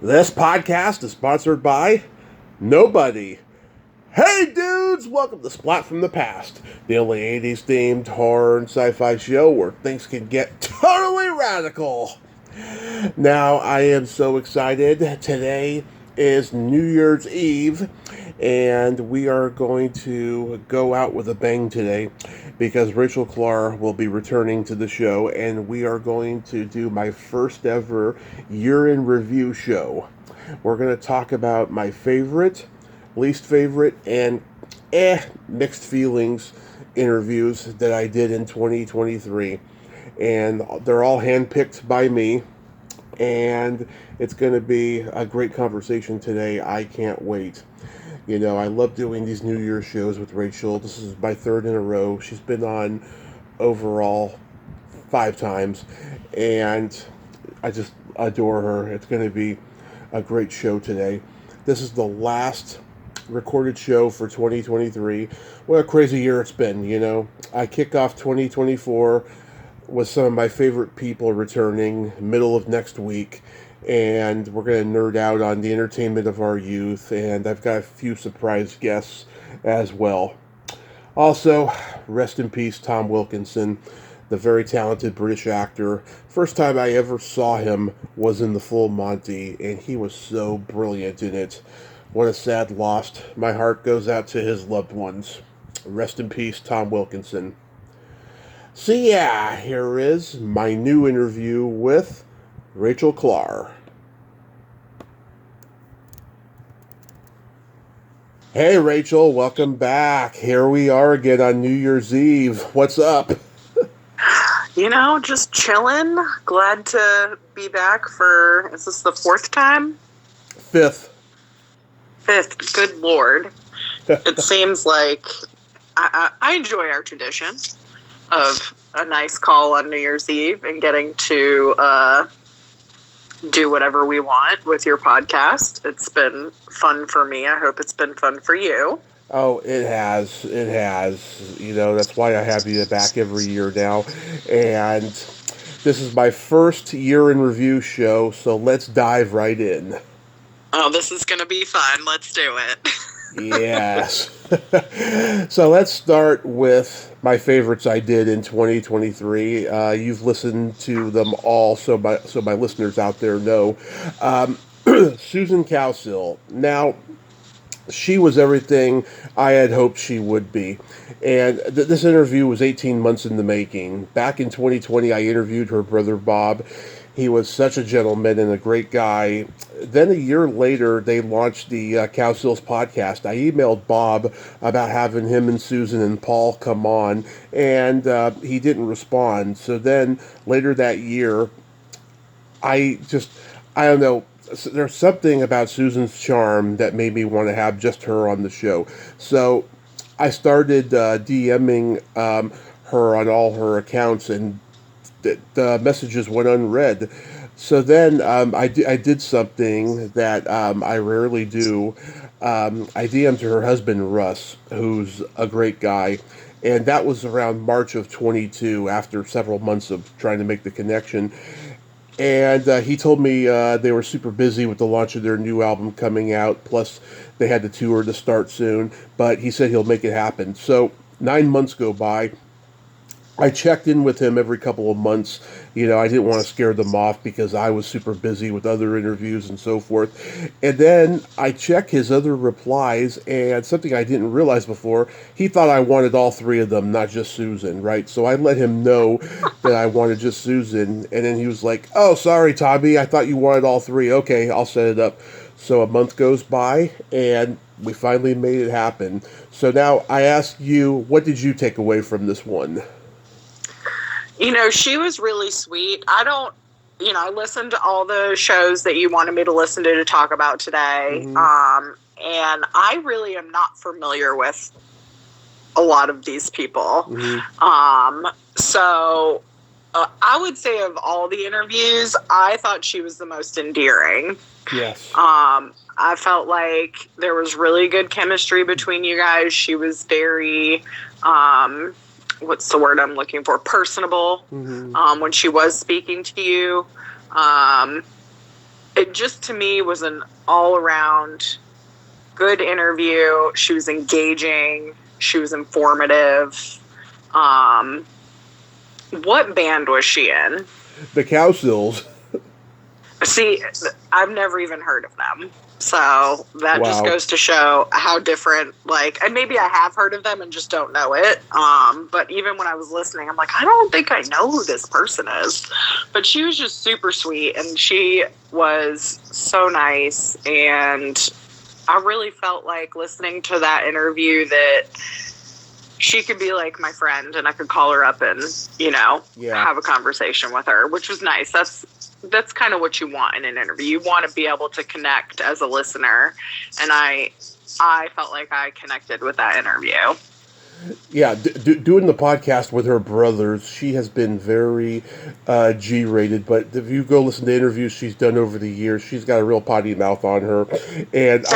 This podcast is sponsored by nobody. Hey dudes, welcome to Splat from the Past, the only 80s themed horror and sci-fi show where things can get totally radical. Now, I am so excited. Today is New Year's Eve, and we are going to go out with a bang today because Rachel Klahr will be returning to the show, and we are going to do my first ever year in review show. We're going to talk about my favorite, least favorite, and mixed feelings interviews that I did in 2023. And they're all handpicked by me. And it's going to be a great conversation today. I can't wait. You know, I love doing these New Year's shows with Rachel. This is my third in a row. She's been on overall 5 times. And I just adore her. It's going to be a great show today. This is the last recorded show for 2023. What a crazy year it's been, you know. I kick off 2024 with some of my favorite people returning middle of next week, and we're going to nerd out on the entertainment of our youth, and I've got a few surprise guests as well. Also, rest in peace Tom Wilkinson, the very talented British actor. First time I ever saw him was in The Full Monty, and he was so brilliant in it. What a sad loss. My heart goes out to his loved ones. Rest in peace, Tom Wilkinson. So yeah, here is my new interview with Rachel Klahr. Hey Rachel, welcome back. Here we are again on New Year's Eve. What's up? You know, just chilling. Glad to be back for, is this the 4th time? 5th. 5th, good lord. It seems like I enjoy our tradition of a nice call on New Year's Eve and getting to do whatever we want with your podcast. It's been fun for me. I hope it's been fun for you. Oh, it has. It has. You know, that's why I have you back every year now. And this is my first year in review show, so let's dive right in. Oh, this is going to be fun. Let's do it. Yes. So let's start with my favorites I did in 2023. You've listened to them all, so my listeners out there know. Susan Cowsill. Now, she was everything I had hoped she would be. And this interview was 18 months in the making. Back in 2020, I interviewed her brother Bob. He was such a gentleman and a great guy. Then a year later, they launched the Cowsills podcast. I emailed Bob about having him and Susan and Paul come on, and he didn't respond. So then later that year, I don't know, there's something about Susan's charm that made me want to have just her on the show. So I started DMing her on all her accounts, and the messages went unread. So then I did something that I rarely do. I DM'd her husband, Russ, who's a great guy. And that was around March of 22, after several months of trying to make the connection. And he told me they were super busy with the launch of their new album coming out. Plus, they had the tour to start soon. But he said he'll make it happen. So 9 months go by. I checked in with him every couple of months. You know, I didn't want to scare them off because I was super busy with other interviews and so forth. And then I checked his other replies, and something I didn't realize before, he thought I wanted all 3 of them, not just Susan, right? So I let him know that I wanted just Susan, and then he was like, "Oh, sorry, Tommy, I thought you wanted all 3. Okay, I'll set it up." So a month goes by, and we finally made it happen. So now I ask you, what did you take away from this one? You know, she was really sweet. I listened to all the shows that you wanted me to listen to talk about today. Mm-hmm. And I really am not familiar with a lot of these people. Mm-hmm. So I would say of all the interviews, I thought she was the most endearing. Yes. I felt like there was really good chemistry between you guys. She was very, what's the word I'm looking for? Personable. Mm-hmm. When she was speaking to you. it just to me was an all around good interview. She was engaging. She was informative. What band was she in? The Cowsills. See, I've never even heard of them. So that just goes to show how different, like, and maybe I have heard of them and just don't know it. But even when I was listening, I'm like, I don't think I know who this person is. But she was just super sweet, and she was so nice. And I really felt like listening to that interview that she could be like my friend, and I could call her up and, have a conversation with her, which was nice. That's kind of what you want in an interview. You want to be able to connect as a listener, and I felt like I connected with that interview. Yeah, doing the podcast with her brothers, she has been very G-rated, but if you go listen to interviews she's done over the years, she's got a real potty mouth on her, and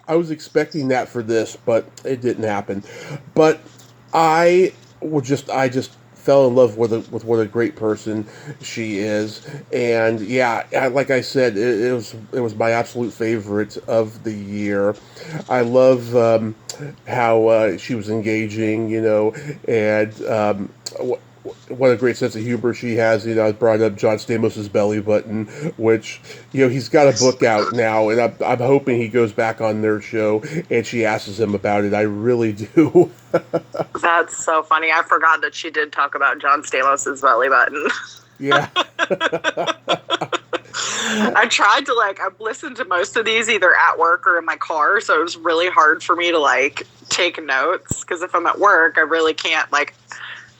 I was expecting that for this, but it didn't happen. But I just fell in love with what a great person she is, and yeah, like I said, it was my absolute favorite of the year. I love how she was engaging, and what a great sense of humor she has. I brought up John Stamos' belly button, which, he's got a book out now, and I'm hoping he goes back on their show and she asks him about it. I really do. That's so funny. I forgot that she did talk about John Stamos' belly button. Yeah. I tried to, I've listened to most of these either at work or in my car, so it was really hard for me to, take notes, because if I'm at work, I really can't,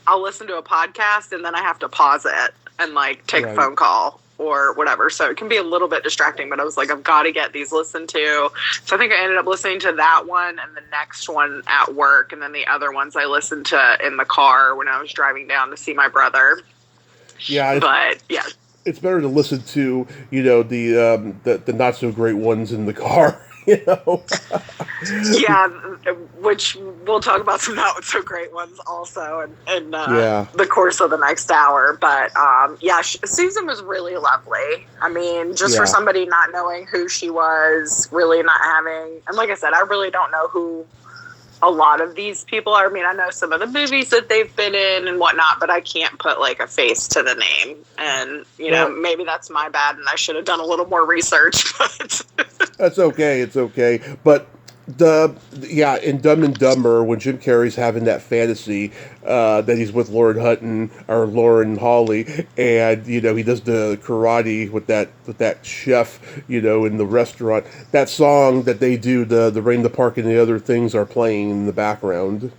I'll listen to a podcast and then I have to pause it and take a phone call or whatever. So it can be a little bit distracting, but I was like, I've got to get these listened to. So I think I ended up listening to that one and the next one at work. And then the other ones I listened to in the car when I was driving down to see my brother. Yeah. But yeah. It's better to listen to, the not so great ones in the car. Yeah, which we'll talk about some not so great ones also in the course of the next hour. But Susan was really lovely. I mean, just for somebody not knowing who she was, really not having, and like I said, I really don't know who a lot of these people are. I mean, I know some of the movies that they've been in and whatnot, but I can't put a face to the name. And, maybe that's my bad and I should have done a little more research, but that's okay. It's okay. But in Dumb and Dumber, when Jim Carrey's having that fantasy that he's with Lauren Hutton or Lauren Hawley, and he does the karate with that chef, in the restaurant. That song that they do, the Rain, the Park, and the Other Things are playing in the background.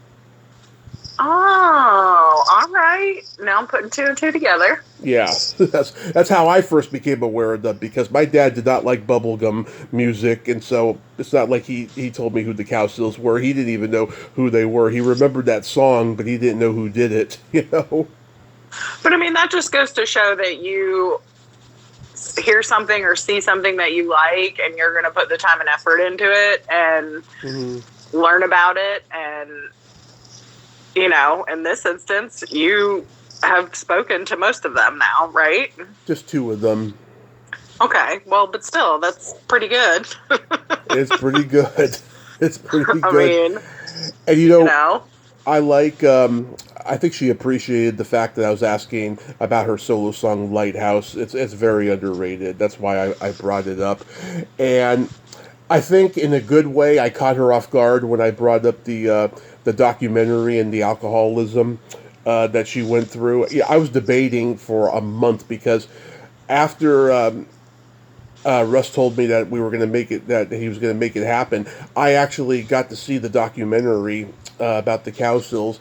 Oh, all right. Now I'm putting two and two together. Yeah, that's how I first became aware of them, because my dad did not like bubblegum music, and so it's not like he told me who the Cowsills were. He didn't even know who they were. He remembered that song, but he didn't know who did it, But I mean, that just goes to show that you hear something or see something that you like, and you're going to put the time and effort into it and learn about it. And, in this instance, you have spoken to most of them now, right? Just two of them. Okay, well, but still, that's pretty good. It's pretty good. It's pretty good. I mean, and I like, I think she appreciated the fact that I was asking about her solo song, Lighthouse. It's very underrated. That's why I brought it up. And I think in a good way, I caught her off guard when I brought up the documentary and the alcoholism that she went through. Yeah, I was debating for a month, because after Russ told me that we were going to make it, that he was going to make it happen, I actually got to see the documentary about the Cowsills,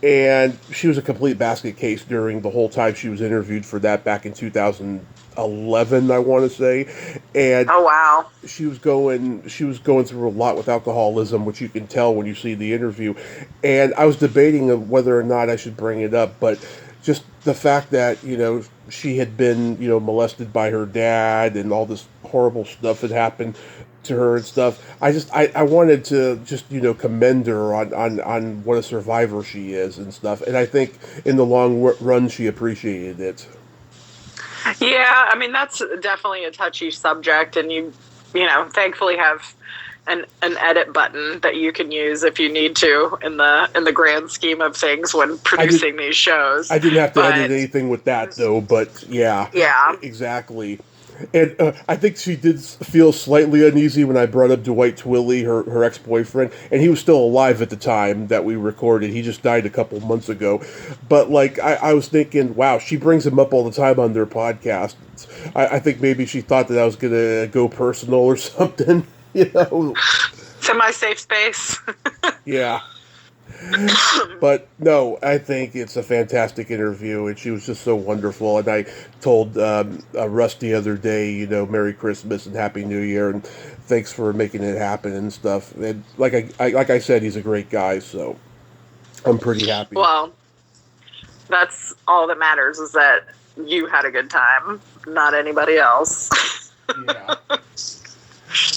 and she was a complete basket case during the whole time she was interviewed for that back in 2011, I want to say. And oh wow, she was going through a lot with alcoholism, which you can tell when you see the interview. And I was debating of whether or not I should bring it up, but just the fact that she had been molested by her dad, and all this horrible stuff had happened to her and stuff. I wanted to just commend her on what a survivor she is and stuff. And I think in the long run she appreciated it. Yeah, I mean that's definitely a touchy subject, and thankfully have an edit button that you can use if you need to in the grand scheme of things when I did. producing these shows. I didn't have to edit But anything with that though, but yeah, yeah, exactly. And I think she did feel slightly uneasy when I brought up Dwight Twilley, her ex boyfriend, and he was still alive at the time that we recorded. He just died a couple months ago. But like, I was thinking, wow, she brings him up all the time on their podcast. I think maybe she thought that I was gonna go personal or something. You know? semi safe space. Yeah. But no, I think it's a fantastic interview, and she was just so wonderful. And I told Russ the other day, Merry Christmas and Happy New Year, and thanks for making it happen and stuff. And like I said, he's a great guy, so I'm pretty happy. Well, that's all that matters, is that you had a good time, not anybody else. Yeah.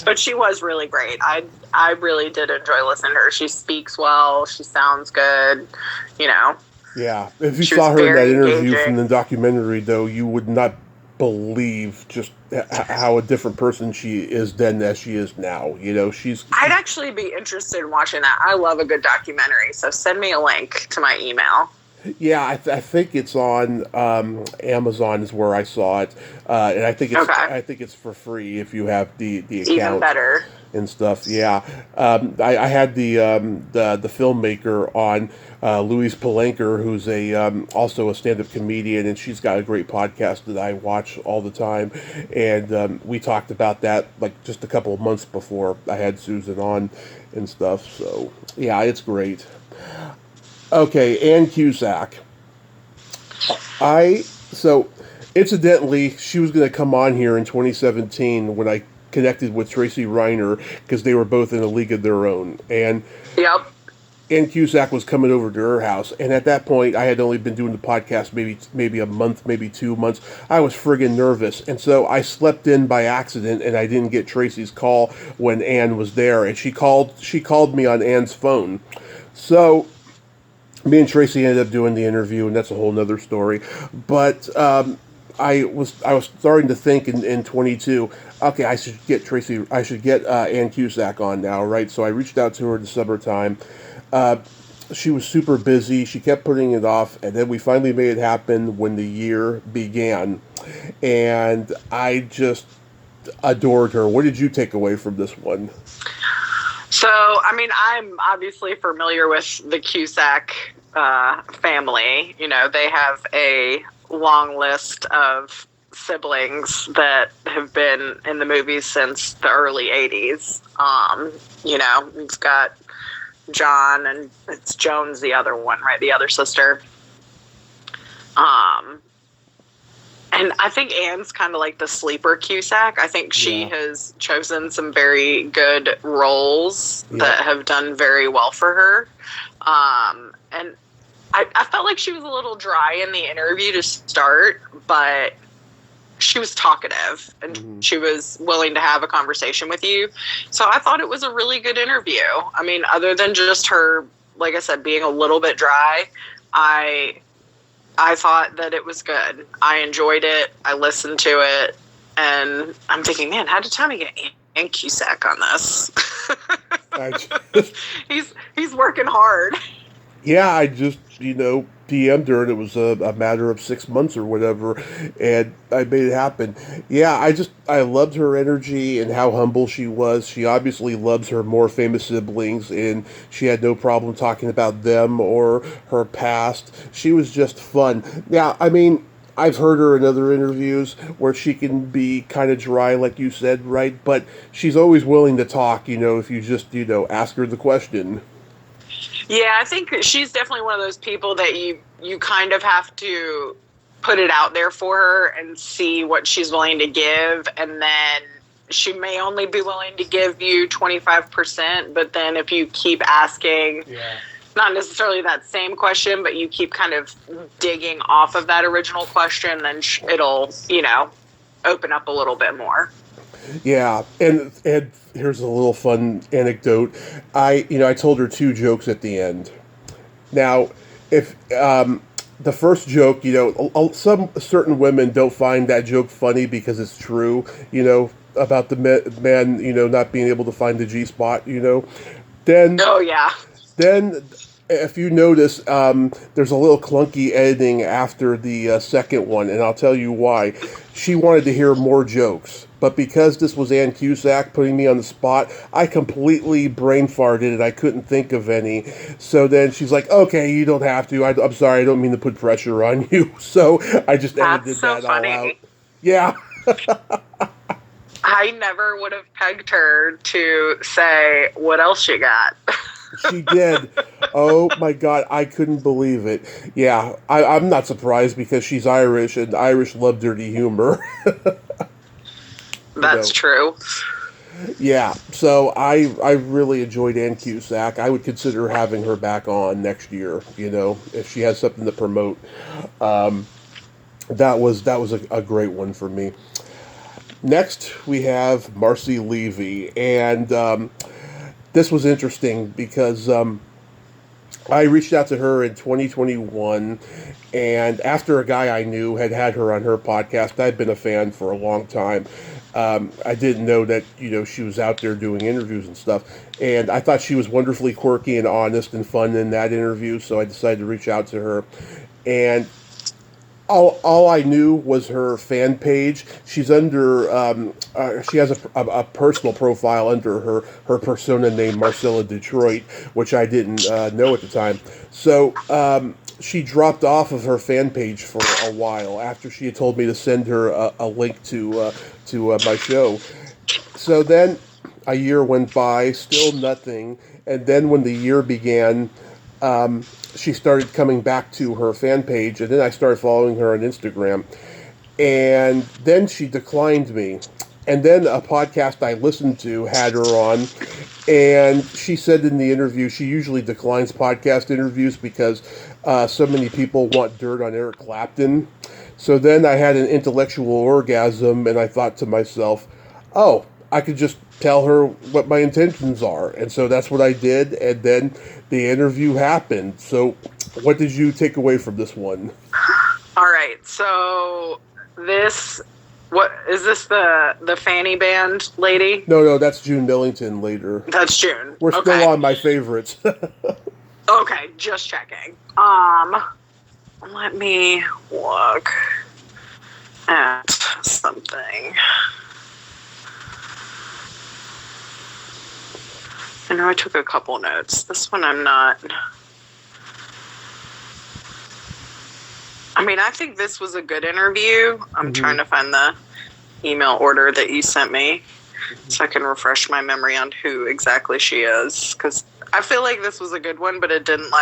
But she was really great. I really did enjoy listening to her. She speaks well. She sounds good. Yeah. If you saw her in that interview from the documentary, though, you would not believe just how a different person she is then as she is now. I'd actually be interested in watching that. I love a good documentary, so send me a link to my email. Yeah, I think it's on Amazon is where I saw it, and I think it's for free if you have the account. Even better. And stuff. Yeah, I had the filmmaker on, Louise Palanker, who's also a stand-up comedian, and she's got a great podcast that I watch all the time, and we talked about that like just a couple of months before I had Susan on and stuff. So yeah, it's great. Okay, Ann Cusack. So incidentally, she was going to come on here in 2017 when I connected with Tracy Reiner, because they were both in a league of their own. And yep. Ann Cusack was coming over to her house, and at that point, I had only been doing the podcast maybe a month, maybe 2 months. I was friggin' nervous, and so I slept in by accident, and I didn't get Tracy's call when Ann was there, and she called me on Ann's phone. So me and Tracy ended up doing the interview, and that's a whole nother story. But I was starting to think in 22, okay, I should get Ann Cusack on now, right? So I reached out to her in the summertime. She was super busy. She kept putting it off, and then we finally made it happen when the year began. And I just adored her. What did you take away from this one? So, I mean, I'm obviously familiar with the Cusack family. They have a long list of siblings that have been in the movies since the early 80s. It's got John, and it's Joan's the other one, right? The other sister. And I think Ann's kind of like the sleeper Cusack. I think she has chosen some very good roles that have done very well for her. And I felt like she was a little dry in the interview to start, but she was talkative, and she was willing to have a conversation with you. So I thought it was a really good interview. I mean, other than just her, like I said, being a little bit dry, I thought that it was good. I enjoyed it. I listened to it, and I'm thinking, man, how did Tommy get Ann Cusack on this? He's working hard. Yeah, I just, DM'd her, and it was a matter of 6 months or whatever, and I made it happen. Yeah, I loved her energy and how humble she was. She obviously loves her more famous siblings, and she had no problem talking about them or her past. She was just fun. Now, I mean, I've heard her in other interviews where she can be kind of dry, like you said, right? But she's always willing to talk, if you just, ask her the question. Yeah, I think she's definitely one of those people that you kind of have to put it out there for her and see what she's willing to give. And then she may only be willing to give you 25%. But then if you keep asking, not necessarily that same question, but you keep kind of digging off of that original question, then it'll, open up a little bit more. Yeah, and here's a little fun anecdote. I told her 2 jokes at the end. Now, if the first joke, some certain women don't find that joke funny because it's true, about the man, not being able to find the G spot, Then, Oh yeah. then, if you notice, there's a little clunky editing after the second one, and I'll tell you why. She wanted to hear more jokes, but because this was Ann Cusack putting me on the spot, I completely brain farted and I couldn't think of any. So then she's like, "Okay, you don't have to. I'm sorry, I don't mean to put pressure on you." So I just That's edited so that all out. funny. Yeah. I never would have pegged her to say, "What else you got?" She did. Oh my God, I couldn't believe it. Yeah, I'm not surprised because she's Irish and Irish love dirty humor. you That's know. true. Yeah, so I really enjoyed Ann Cusack. I would consider having her back on next year. If she has something to promote. Um, that was a great one for me. Next we have Marcy Levy, and this was interesting because I reached out to her in 2021, and after a guy I knew had her on her podcast, I'd been a fan for a long time. I didn't know that she was out there doing interviews and stuff, and I thought she was wonderfully quirky and honest and fun in that interview. So I decided to reach out to her, and all I knew was her fan page. She's under. She has a personal profile under her persona named Marcella Detroit, which I didn't know at the time. So she dropped off of her fan page for a while after she had told me to send her a link to my show. So then a year went by, still nothing, and then when the year began, um, she started coming back to her fan page, and then I started following her on Instagram, and then she declined me. And then a podcast I listened to had her on, and she said in the interview she usually declines podcast interviews because so many people want dirt on Eric Clapton. So then I had an intellectual orgasm, and I thought to myself, oh, I could just tell her what my intentions are. And so that's what I did, and then the interview happened. So what did you take away from this one? All right. So what is this, the fanny band lady? No, that's June Millington later. That's June. We're still on my favorites. Okay, just checking. Let me look at something. I know I took a couple notes. This one I'm not. I mean, I think this was a good interview. I'm trying to find the email order that you sent me so I can refresh my memory on who exactly she is. Because I feel like this was a good one, but it didn't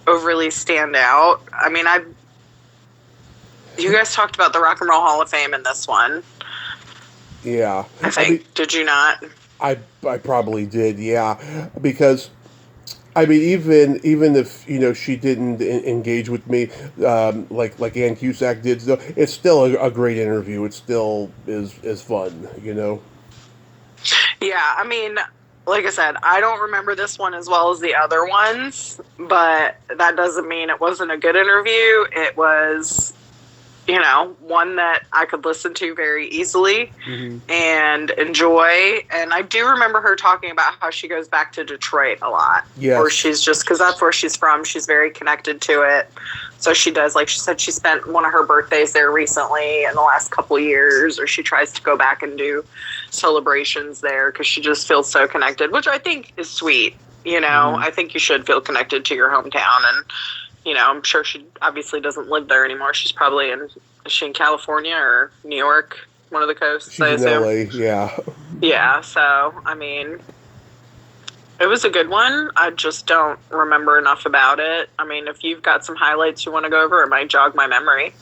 overly stand out. I mean, you guys talked about the Rock and Roll Hall of Fame in this one. Yeah. I think. Did you not? I probably did, yeah. Because I mean, even if she didn't engage with me like Ann Cusack did, though, it's still a great interview. It still is fun, Yeah, I mean, like I said, I don't remember this one as well as the other ones, but that doesn't mean it wasn't a good interview. It was, one that I could listen to very easily and enjoy. And I do remember her talking about how she goes back to Detroit a lot. Yes. Or she's just, because that's where she's from, she's very connected to it. So she does, like she said, she spent one of her birthdays there recently in the last couple of years, or she tries to go back and do celebrations there because she just feels so connected, which I think is sweet. I think you should feel connected to your hometown. And, I'm sure she obviously doesn't live there anymore. She's probably is she in California or New York, one of the coasts? She's in LA, yeah. Yeah, so, I mean, it was a good one. I just don't remember enough about it. I mean, if you've got some highlights you want to go over, it might jog my memory.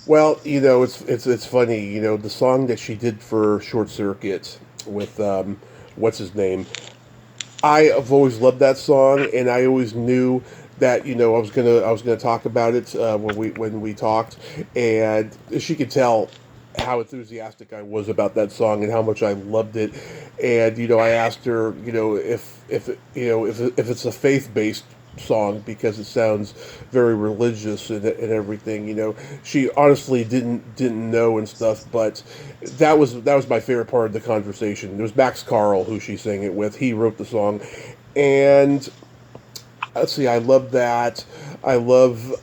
Well, it's funny, the song that she did for Short Circuit with what's his name. I have always loved that song, and I always knew that I was gonna talk about it when we talked, and she could tell how enthusiastic I was about that song and how much I loved it. And I asked her, if it's a faith-based song because it sounds very religious and everything. She honestly didn't know and stuff, but that was my favorite part of the conversation. It was Max Carl who she sang it with. He wrote the song, and let's see, I love that. I love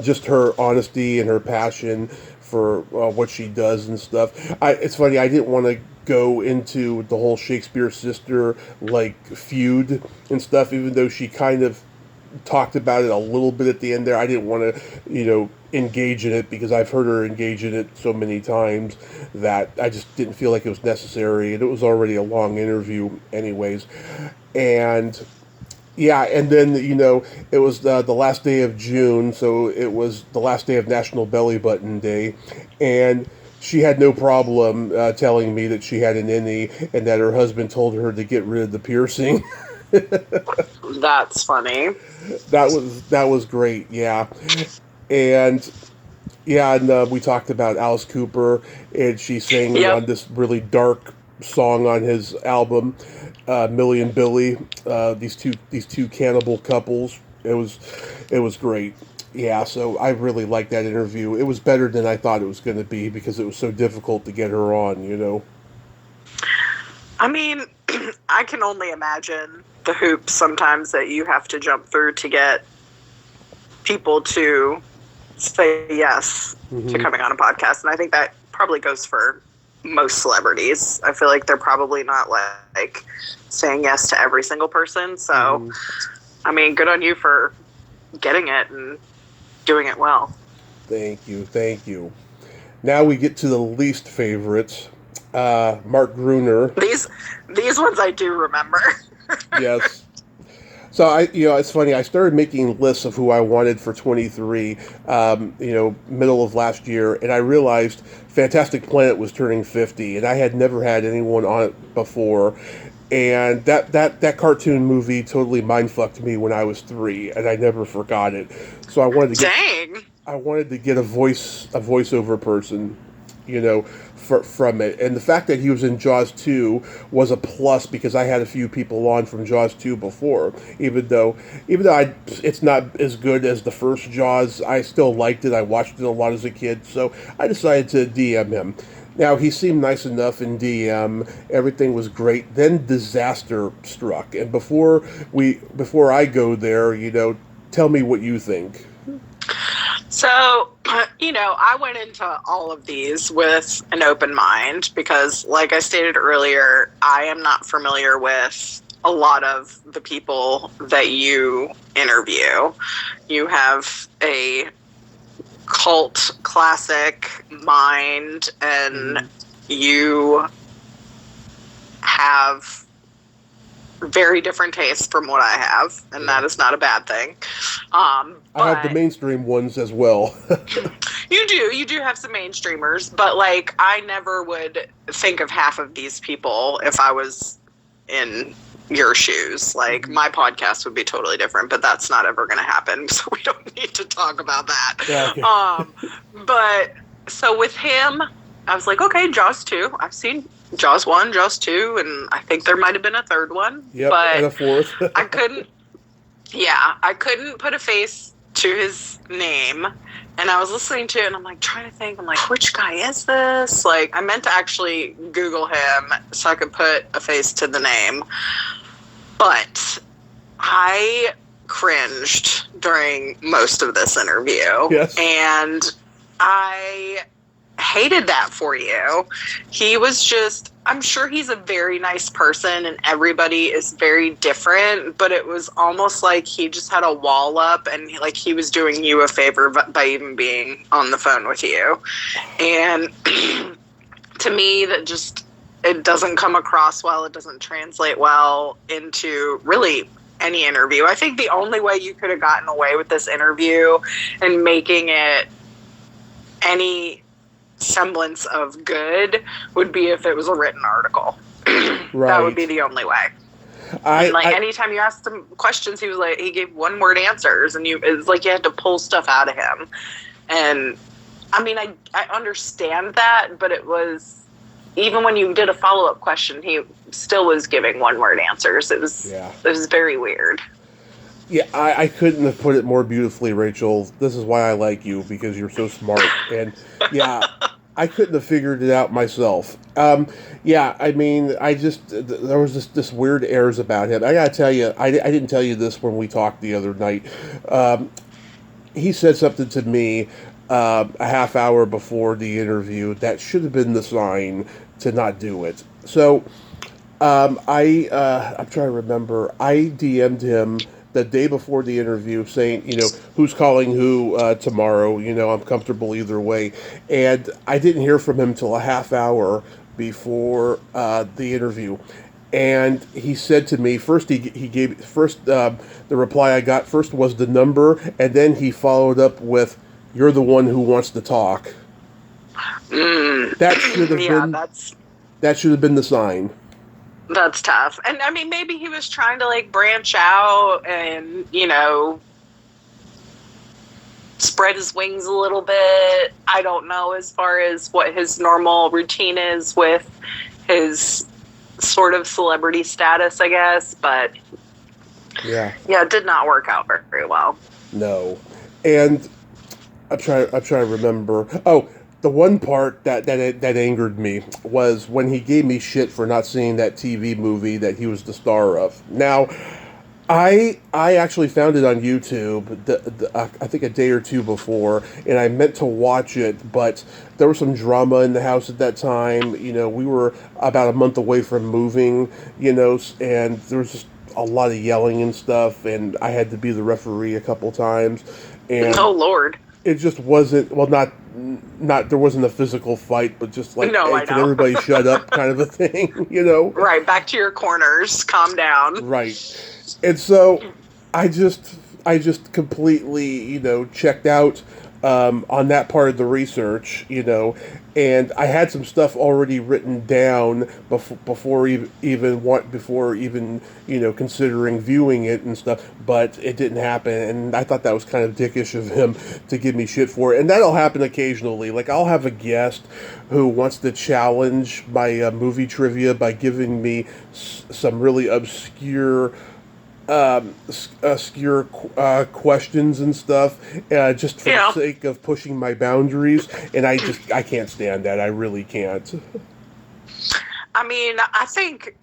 just her honesty and her passion for what she does and stuff. It's funny. I didn't want to go into the whole Shakespeare sister feud and stuff, even though she kind of talked about it a little bit at the end there. I didn't want to, engage in it because I've heard her engage in it so many times that I just didn't feel like it was necessary, and it was already a long interview, anyways. And yeah, and then it was the last day of June, so it was the last day of National Belly Button Day, and she had no problem telling me that she had an innie and that her husband told her to get rid of the piercing. That's funny. That was great, yeah, and yeah, and we talked about Alice Cooper, and she sang Yep. on this really dark song on his album, Millie and Billy. These two cannibal couples. It was great. Yeah, so I really liked that interview. It was better than I thought it was going to be because it was so difficult to get her on. I mean, I can only imagine the hoops sometimes that you have to jump through to get people to say yes to coming on a podcast. And I think that probably goes for most celebrities. I feel like they're probably not like saying yes to every single person. So, I mean, good on you for getting it and doing it well. Thank you. Now we get to the least favorites. Mark Gruner. These ones I do remember. Yes. So it's funny. I started making lists of who I wanted for 23, middle of last year, and I realized Fantastic Planet was turning 50, and I had never had anyone on it before. And that cartoon movie totally mindfucked me when I was 3, and I never forgot it. So I wanted to get a voiceover person, from it. And the fact that he was in Jaws 2 was a plus because I had a few people on from Jaws 2 before. Even though it's not as good as the first Jaws, I still liked it. I watched it a lot as a kid, so I decided to DM him. Now, he seemed nice enough in DM. Everything was great. Then disaster struck. And before I go there, tell me what you think. So, I went into all of these with an open mind because, like I stated earlier, I am not familiar with a lot of the people that you interview. You have a cult classic mind, and you have very different tastes from what I have, and that is not a bad thing. I have the mainstream ones as well. You do have some mainstreamers, but I never would think of half of these people if I was in your shoes. My podcast would be totally different, but that's not ever going to happen, so we don't need to talk about that. Yeah, okay. But so with him, I was like, okay, Jaws 2. I've seen Jaws 1, Jaws 2, and I think there might have been a third one. Yep, but and a fourth. I couldn't put a face to his name. And I was listening to it, and I'm trying to think, which guy is this? I meant to actually Google him so I could put a face to the name. But I cringed during most of this interview. Yes. And I hated that for you. He was just, I'm sure he's a very nice person and everybody is very different, but it was almost like he just had a wall up and he was doing you a favor by even being on the phone with you. And to me, that just, it doesn't come across well. It doesn't translate well into really any interview. I think the only way you could have gotten away with this interview and making it any semblance of good would be if it was a written article. Right. That would be the only way. Anytime you asked him questions, he gave one word answers, and it's like you had to pull stuff out of him. And I mean, I understand that, but it was, even when you did a follow-up question, he still was giving one word answers. It was very weird. Yeah, I couldn't have put it more beautifully, Rachel. This is why I like you, because you're so smart. And yeah, I couldn't have figured it out myself. Yeah, I mean, there was this weird airs about him. I gotta tell you, I didn't tell you this when we talked the other night. Um, he said something to me a half hour before the interview that should have been the sign to not do it. So I'm trying to remember. I DM'd him the day before the interview, saying, who's calling who tomorrow. I'm comfortable either way, and I didn't hear from him till a half hour before the interview. And he said to me first. He gave first the reply I got first was the number, and then he followed up with, "You're the one who wants to talk." That should have Yeah, been that should have been the sign. that's tough. And I mean, maybe he was trying to like branch out and, spread his wings a little bit. I don't know as far as what his normal routine is with his sort of celebrity status, I guess, but Yeah, it did not work out very well. no, and I'm trying to remember. Oh, the one part that angered me was when he gave me shit for not seeing that TV movie that he was the star of. Now, I actually found it on YouTube. I think a day or two before, and I meant to watch it, but there was some drama in the house at that time. We were about a month away from moving. And there was just a lot of yelling and stuff, and I had to be the referee a couple times, and Oh, Lord. it just wasn't, well, not there wasn't a physical fight, but just like, No, hey, I can know. everybody shut up, kind of a thing. Right, back to your corners. Calm down. Right. And so I just completely, checked out on that part of the research, and I had some stuff already written down before even considering viewing it and stuff, but it didn't happen, and I thought that was kind of dickish of him to give me shit for it, and that'll happen occasionally. Like, I'll have a guest who wants to challenge my movie trivia by giving me some really obscure questions and stuff, just for the sake of pushing my boundaries, and I can't stand that. I really can't. I mean, I think,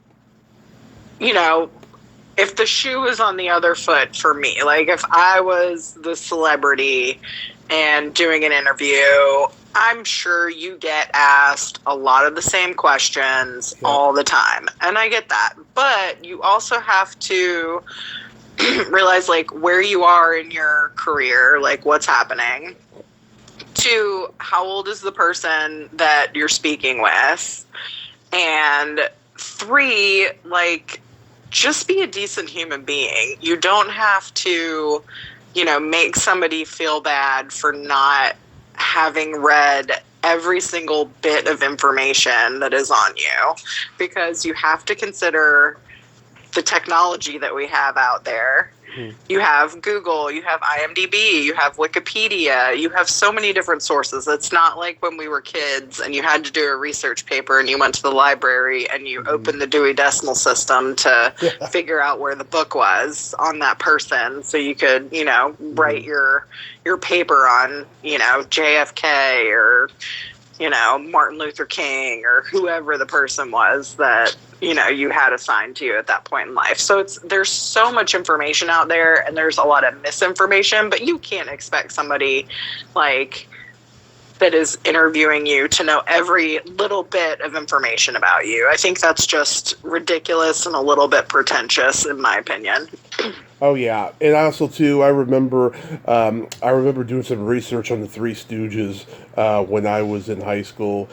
if the shoe was on the other foot for me, like if I was the celebrity and doing an interview, I'm sure you get asked a lot of the same questions all the time. And I get that. But you also have to realize like where you are in your career, like what's happening. Two, how old is the person that you're speaking with? And three, like, just be a decent human being. You don't have to, make somebody feel bad for not having read every single bit of information that is on you, because you have to consider the technology that we have out there. You have Google, you have IMDb, you have Wikipedia, you have so many different sources. It's not like when we were kids and you had to do a research paper and you went to the library and you opened the Dewey Decimal System to figure out where the book was on that person so you could, write your paper on, JFK or, Martin Luther King or whoever the person was that, you had assigned to you at that point in life. So there's so much information out there and there's a lot of misinformation, but you can't expect somebody like that is interviewing you to know every little bit of information about you. I think that's just ridiculous and a little bit pretentious, in my opinion. Oh yeah, and also too, I remember doing some research on the Three Stooges when I was in high school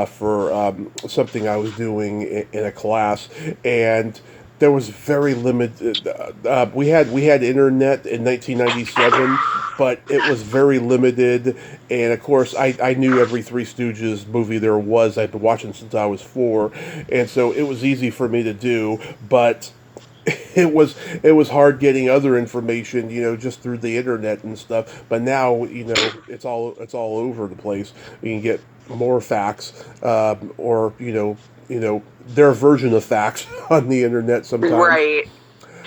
for something I was doing in a class, and there was very limited. We had internet in 1997, but it was very limited, and of course, I knew every Three Stooges movie there was. I'd been watching since I was 4, and so it was easy for me to do, but it was hard getting other information, just through the internet and stuff. But now, it's all over the place. You can get more facts, or their version of facts on the internet sometimes. Right.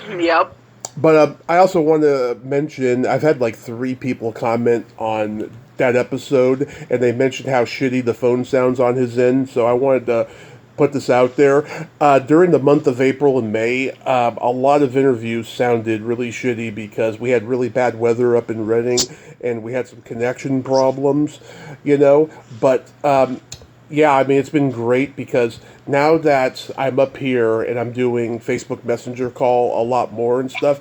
Yep. But I also want to mention I've had like three people comment on that episode, and they mentioned how shitty the phone sounds on his end. So I wanted to put this out there. During the month of April and May, a lot of interviews sounded really shitty because we had really bad weather up in Reading, and we had some connection problems, you know. But yeah, I mean, it's been great because now that I'm up here and I'm doing Facebook Messenger call a lot more and stuff,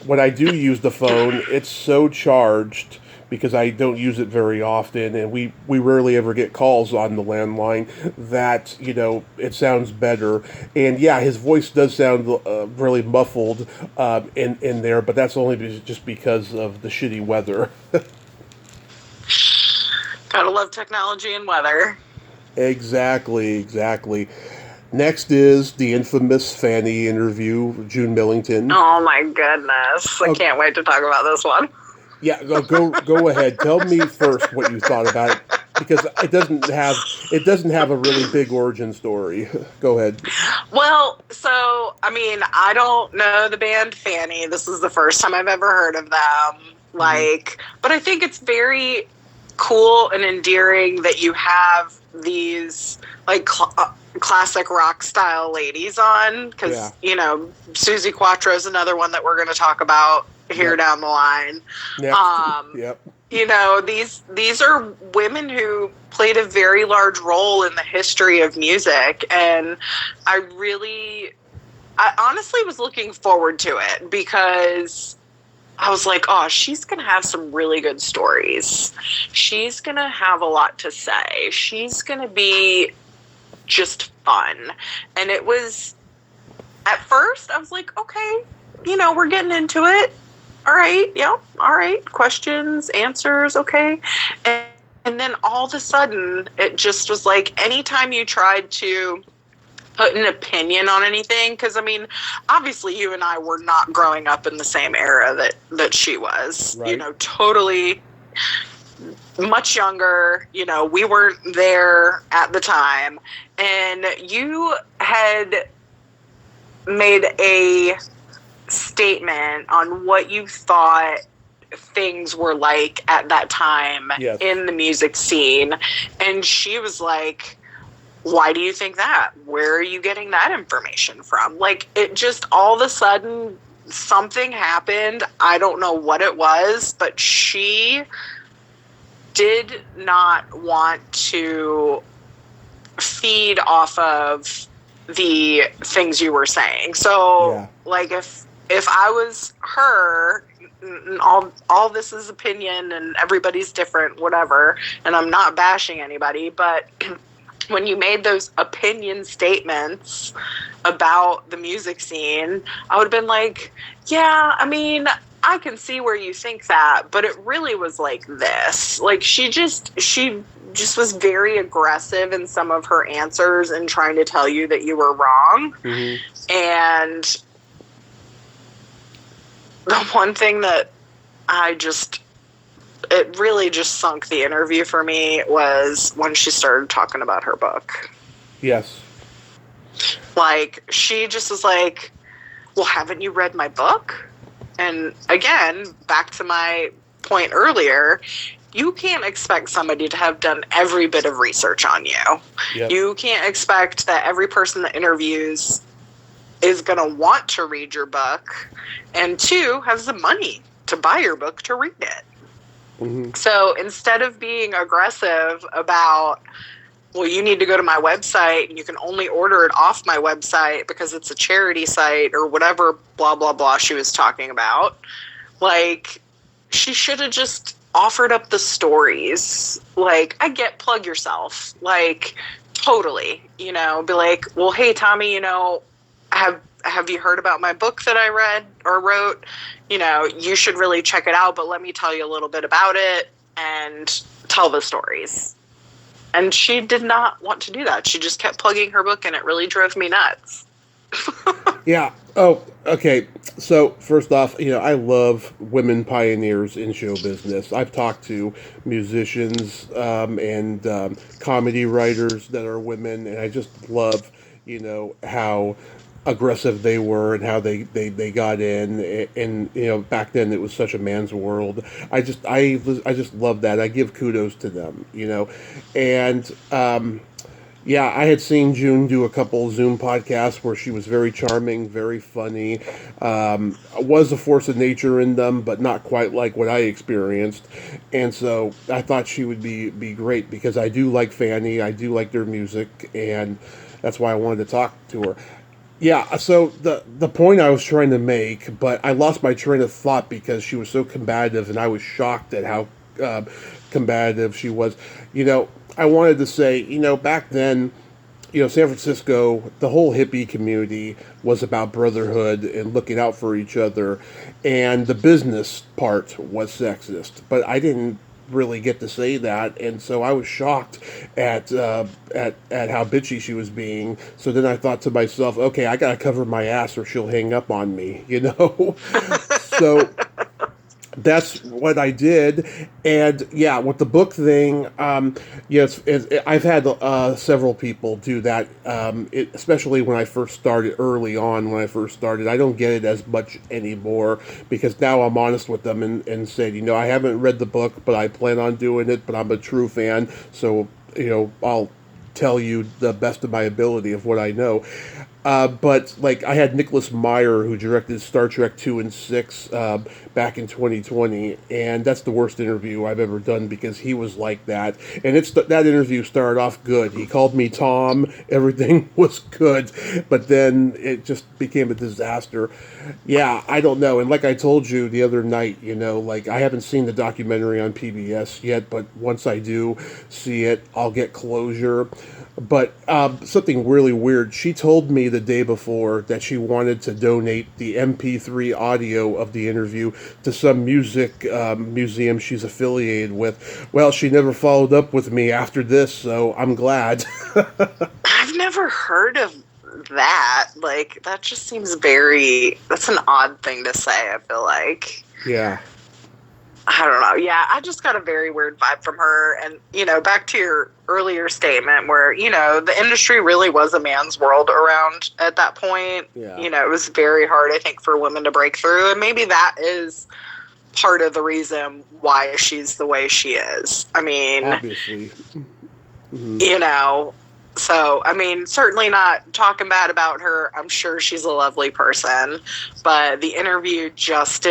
when I do use the phone, it's so charged because I don't use it very often, and we rarely ever get calls on the landline, that, you know, it sounds better. And yeah, his voice does sound really muffled in there, but that's only just because of the shitty weather. Gotta love technology and weather. Exactly, exactly. Next is the infamous Fanny interview with June Millington. Oh my goodness. I can't wait to talk about this one. Yeah, go ahead. Tell me first what you thought about it, because it doesn't have a really big origin story. Go ahead. Well, so, I mean, I don't know the band Fanny. This is the first time I've ever heard of them. Like, but I think it's very cool and endearing that you have these, like, classic rock style ladies on, because, you know, Susie Quattro is another one that we're going to talk about here down the line. Next. Yep. You know, these are women who played a very large role in the history of music, and I honestly was looking forward to it because I was like, oh, she's going to have some really good stories. She's going to have a lot to say. She's going to be just fun. And it was, at first, I was like, okay, you know, we're getting into it. All right, yep, all right, questions, answers, okay. And then all of a sudden, it just was like, anytime you tried to put an opinion on anything, because, I mean, obviously you and I were not growing up in the same era that she was. Right. You know, totally much younger. You know, we weren't there at the time. And you had made a statement on what you thought things were like at that time in the music scene. And she was like, why do you think that? Where are you getting that information from? Like, it just all of a sudden something happened. I don't know what it was, but she did not want to feed off of the things you were saying. So like, if I was her, all this is opinion and everybody's different, whatever, and I'm not bashing anybody, but when you made those opinion statements about the music scene, I would have been like, yeah, I mean, I can see where you think that, but it really was like this. Like, she just was very aggressive in some of her answers and trying to tell you that you were wrong. And the one thing that it really just sunk the interview for me was when she started talking about her book. Yes. Like, she just was like, well, haven't you read my book? And again, back to my point earlier, you can't expect somebody to have done every bit of research on you. Yep. You can't expect that every person that interviews is going to want to read your book, and two, has the money to buy your book to read it. So instead of being aggressive about, well, you need to go to my website and you can only order it off my website because it's a charity site or whatever, blah, blah, blah she was talking about, like, she should have just offered up the stories. Like, I get plug yourself, like, totally, you know, be like, well, hey, Tommy, you know, have you heard about my book that I read or wrote? You know, you should really check it out, but let me tell you a little bit about it and tell the stories. And she did not want to do that. She just kept plugging her book, and it really drove me nuts. Yeah. Oh, okay. So, first off, you know, I love women pioneers in show business. I've talked to musicians and comedy writers that are women, and I just love, you know, how aggressive they were and how they got in, and you know, back then it was such a man's world. I just love that. I give kudos to them, you know. And yeah, I had seen June do a couple Zoom podcasts where she was very charming, very funny, was a force of nature in them, but not quite like what I experienced. And so I thought she would be great because I do like Fanny, I do like their music, and that's why I wanted to talk to her. Yeah, so the point I was trying to make, but I lost my train of thought because she was so combative, and I was shocked at how uh, combative she was. You know, I wanted to say, you know, back then, you know, San Francisco, the whole hippie community was about brotherhood and looking out for each other, and the business part was sexist. But I didn't really get to say that, and so I was shocked at how bitchy she was being. So then I thought to myself, okay, I gotta cover my ass or she'll hang up on me, you know. So that's what I did, and yeah, with the book thing, yes, I've had several people do that, especially when I first started, early on when I first started. I don't get it as much anymore because now I'm honest with them and said, you know, I haven't read the book, but I plan on doing it, but I'm a true fan, so, you know, I'll tell you the best of my ability of what I know. But like I had Nicholas Meyer who directed Star Trek 2 and 6 back in 2020, and that's the worst interview I've ever done because he was like that. And that interview started off good. He called me Tom. Everything was good, but then it just became a disaster. Yeah, I don't know. And like I told you the other night, you know, like I haven't seen the documentary on PBS yet, but once I do see it, I'll get closure. But something really weird. She told me the day before that she wanted to donate the MP3 audio of the interview to some music museum she's affiliated with. Well, she never followed up with me after this, so I'm glad. I've never heard of that. Like, that just seems that's an odd thing to say, I feel like. Yeah. I don't know. Yeah, I just got a very weird vibe from her. And, you know, back to your earlier statement where, you know, the industry really was a man's world around at that point. Yeah. You know, it was very hard, I think, for women to break through. And maybe that is part of the reason why she's the way she is. I mean, obviously. Mm-hmm. You know, so, I mean, certainly not talking bad about her. I'm sure she's a lovely person. But the interview just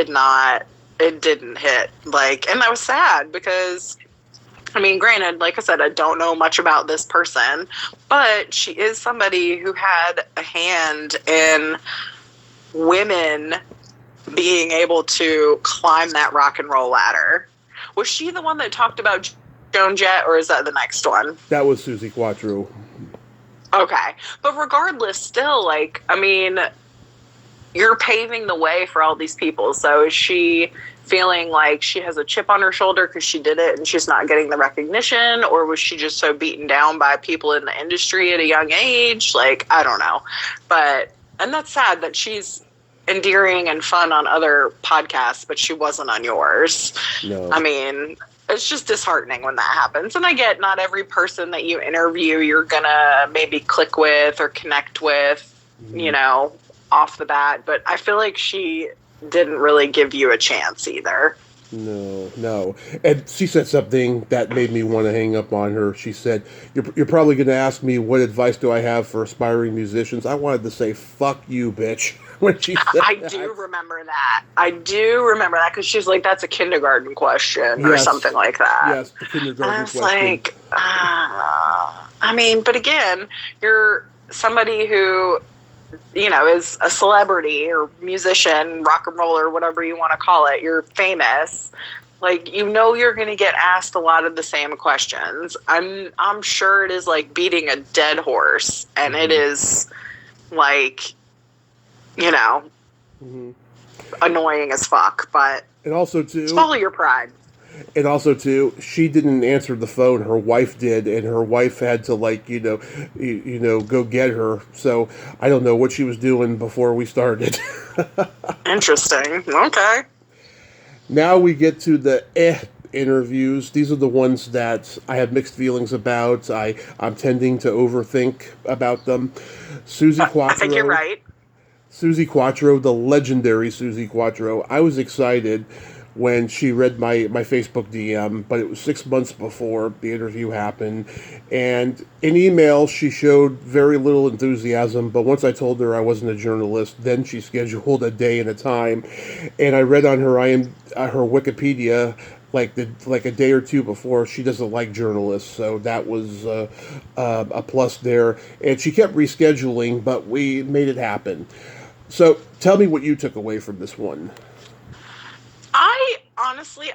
it didn't hit. Like, and that was sad because, I mean, granted, like I said, I don't know much about this person, but she is somebody who had a hand in women being able to climb that rock and roll ladder. Was she the one that talked about Joan Jett, or is that the next one? That was Susie Quattro. Okay. But regardless, still, like, I mean, you're paving the way for all these people. So is she feeling like she has a chip on her shoulder because she did it and she's not getting the recognition? Or was she just so beaten down by people in the industry at a young age? Like, I don't know. And that's sad that she's endearing and fun on other podcasts, but she wasn't on yours. No. I mean, it's just disheartening when that happens. And I get not every person that you interview you're going to maybe click with or connect with, you know, off the bat. But I feel like she didn't really give you a chance either. No. And she said something that made me want to hang up on her. She said, you're probably going to ask me what advice do I have for aspiring musicians. I wanted to say, fuck you, bitch. When she said I do remember that. Because she's like, that's a kindergarten question or something like that. Yes, the kindergarten question. And I was like, I mean, but again, you're somebody who, you know, is a celebrity or musician, rock and roll, or whatever you want to call it. You're famous. Like, you know, you're going to get asked a lot of the same questions. I'm sure it is like beating a dead horse, and it is like, you know, annoying as fuck. But and also too, swallow your pride. And also too, she didn't answer the phone. Her wife did, and her wife had to, like, you know, go get her. So I don't know what she was doing before we started. Interesting. Okay. Now we get to the interviews. These are the ones that I have mixed feelings about. I'm tending to overthink about them. Susie Quattro. I think you're right. Susie Quattro, the legendary Susie Quattro. I was excited when she read my Facebook DM, but it was 6 months before the interview happened. And in email, she showed very little enthusiasm, but once I told her I wasn't a journalist, then she scheduled a day and a time. And I read on her Wikipedia like a day or two before, she doesn't like journalists, so that was a plus there. And she kept rescheduling, but we made it happen. So tell me what you took away from this one.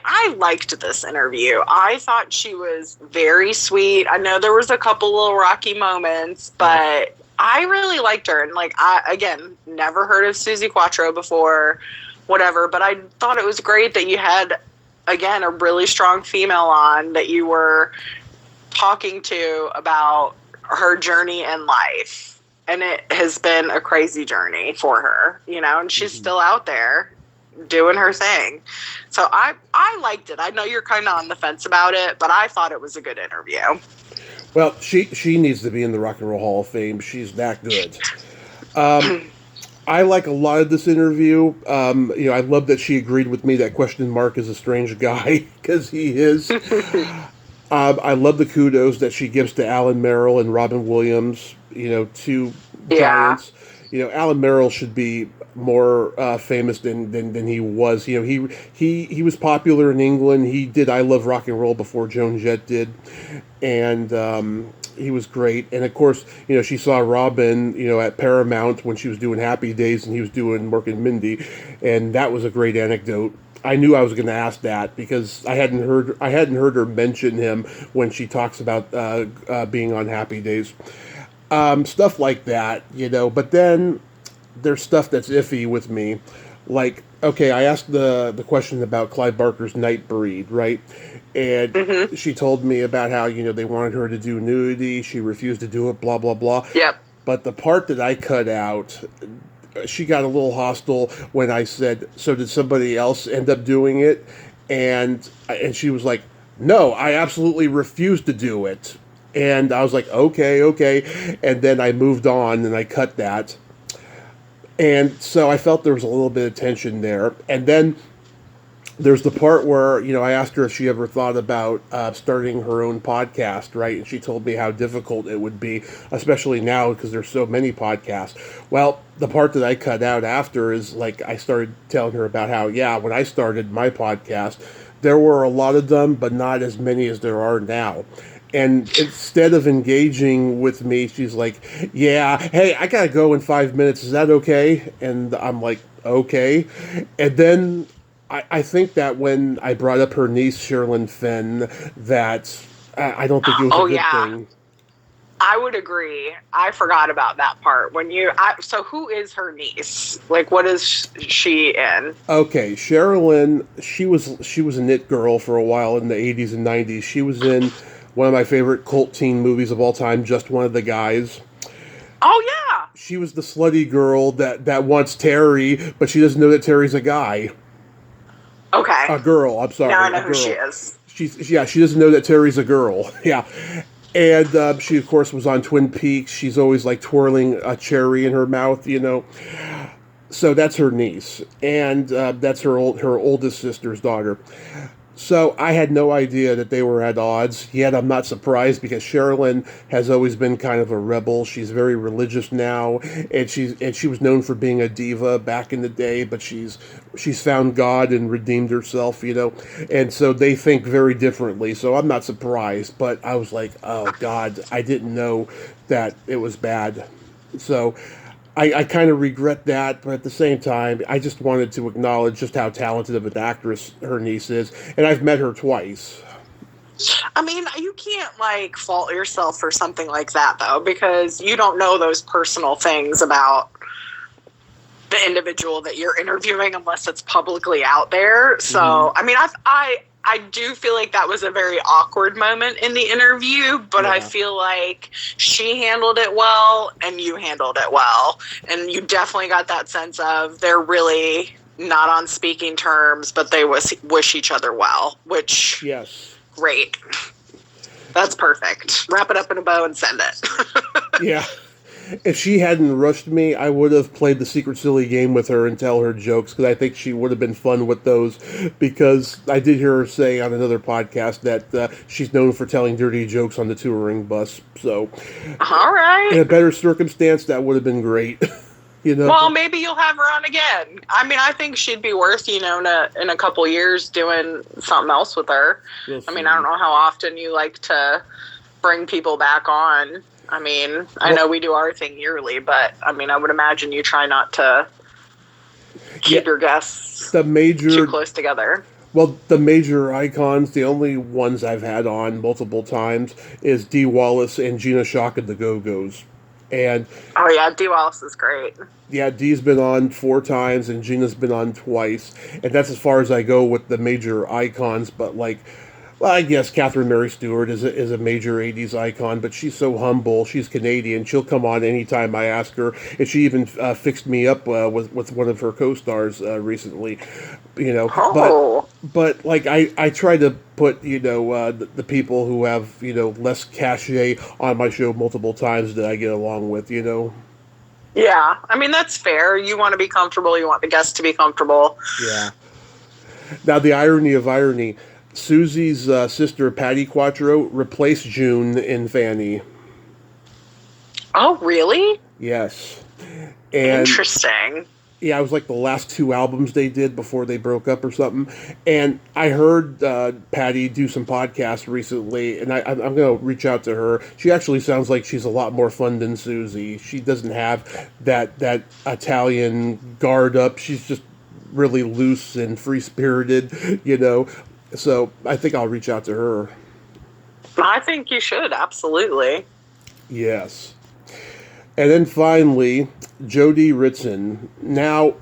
I liked this interview. I thought she was very sweet. I know there was a couple little rocky moments, but I really liked her. And like, I, again, never heard of Susie Quattro before, whatever, but I thought it was great that you had, again, a really strong female on that you were talking to about her journey in life. And it has been a crazy journey for her, and she's still out there doing her thing. So I liked it. I know you're kind of on the fence about it, but I thought it was a good interview. Well, she needs to be in the Rock and Roll Hall of Fame. She's that good. I like a lot of this interview. I love that she agreed with me that Question Mark is a strange guy, because he is. I love the kudos that she gives to Alan Merrill and Robin Williams, two giants. Alan Merrill should be more famous than he was. He was popular in England. He did I Love Rock and Roll before Joan Jett did, and he was great. And of course, she saw Robin, at Paramount when she was doing Happy Days, and he was doing Mork and Mindy, and that was a great anecdote. I knew I was going to ask that because I hadn't heard her mention him when she talks about being on Happy Days. Stuff like that, But then there's stuff that's iffy with me. Like, okay, I asked the question about Clive Barker's Nightbreed, right? And she told me about how, they wanted her to do nudity. She refused to do it, blah, blah, blah. Yep. But the part that I cut out, she got a little hostile when I said, so did somebody else end up doing it? And she was like, no, I absolutely refused to do it. And I was like, okay. And then I moved on and I cut that. And so I felt there was a little bit of tension there. And then there's the part where, I asked her if she ever thought about starting her own podcast, right? And she told me how difficult it would be, especially now because there's so many podcasts. Well, the part that I cut out after is like I started telling her about how, when I started my podcast, there were a lot of them, but not as many as there are now. And instead of engaging with me, she's like, hey, I got to go in 5 minutes. Is that okay? And I'm like, okay. And then I think that when I brought up her niece, Sherilyn Fenn, that I don't think it was a good thing. I would agree. I forgot about that part. So who is her niece? Like, what is she in? Okay, Sherilyn, she was a knit girl for a while in the 80s and 90s. She was in one of my favorite cult teen movies of all time, Just One of the Guys. Oh, yeah. She was the slutty girl that wants Terry, but she doesn't know that Terry's a guy. Okay. A girl, I'm sorry. Now I know who she is. She doesn't know that Terry's a girl. Yeah. And she, of course, was on Twin Peaks. She's always, like, twirling a cherry in her mouth, So that's her niece. And that's her oldest sister's daughter. So I had no idea that they were at odds, yet I'm not surprised because Sherilyn has always been kind of a rebel. She's very religious now, and she was known for being a diva back in the day, but she's found God and redeemed herself, and so they think very differently. So I'm not surprised, but I was like, oh God, I didn't know that it was bad. So I kind of regret that, but at the same time, I just wanted to acknowledge just how talented of an actress her niece is, and I've met her twice. I mean, you can't, fault yourself for something like that, though, because you don't know those personal things about the individual that you're interviewing unless it's publicly out there. So, I mean, I do feel like that was a very awkward moment in the interview, but I feel like she handled it well and you handled it well. And you definitely got that sense of they're really not on speaking terms, but they wish each other well, which, great. That's perfect. Wrap it up in a bow and send it. Yeah. If she hadn't rushed me, I would have played the secret silly game with her and tell her jokes, because I think she would have been fun with those. Because I did hear her say on another podcast that she's known for telling dirty jokes on the touring bus. So, All in right. a better circumstance, that would have been great. Well, maybe you'll have her on again. I mean, I think she'd be worth, in a couple years doing something else with her. We'll I mean, I don't know how often you like to bring people back on. I mean, I know we do our thing yearly, but I mean, I would imagine you try not to keep your guests too close together. Well, the major icons, the only ones I've had on multiple times is Dee Wallace and Gina Shock and the Go-Go's. And oh yeah, Dee Wallace is great. Yeah, Dee's been on 4 times and Gina's been on twice. And that's as far as I go with the major icons, but well, I guess Catherine Mary Stewart is a major 80s icon, but she's so humble. She's Canadian. She'll come on anytime I ask her. And she even fixed me up with one of her co-stars recently. Oh. But I try to put, the people who have, less cachet on my show multiple times that I get along with, Yeah, I mean, that's fair. You want to be comfortable. You want the guests to be comfortable. Yeah. Now, the irony of irony, Susie's sister, Patty Quattro, replaced June in Fanny. Oh, really? Yes. And interesting. Yeah, it was like the last 2 albums they did before they broke up or something. And I heard Patty do some podcasts recently, and I'm going to reach out to her. She actually sounds like she's a lot more fun than Susie. She doesn't have that Italian guard up. She's just really loose and free-spirited, So I think I'll reach out to her. I think you should, absolutely. Yes. And then finally, Jody Ritson. Now,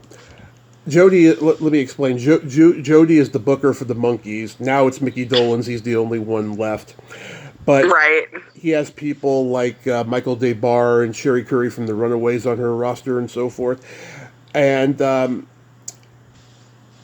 Jody, let me explain. Jody is the booker for the Monkees. Now it's Mickey Dolenz. He's the only one left. But right. He has people like Michael DeBar and Sherry Curry from the Runaways on her roster and so forth. And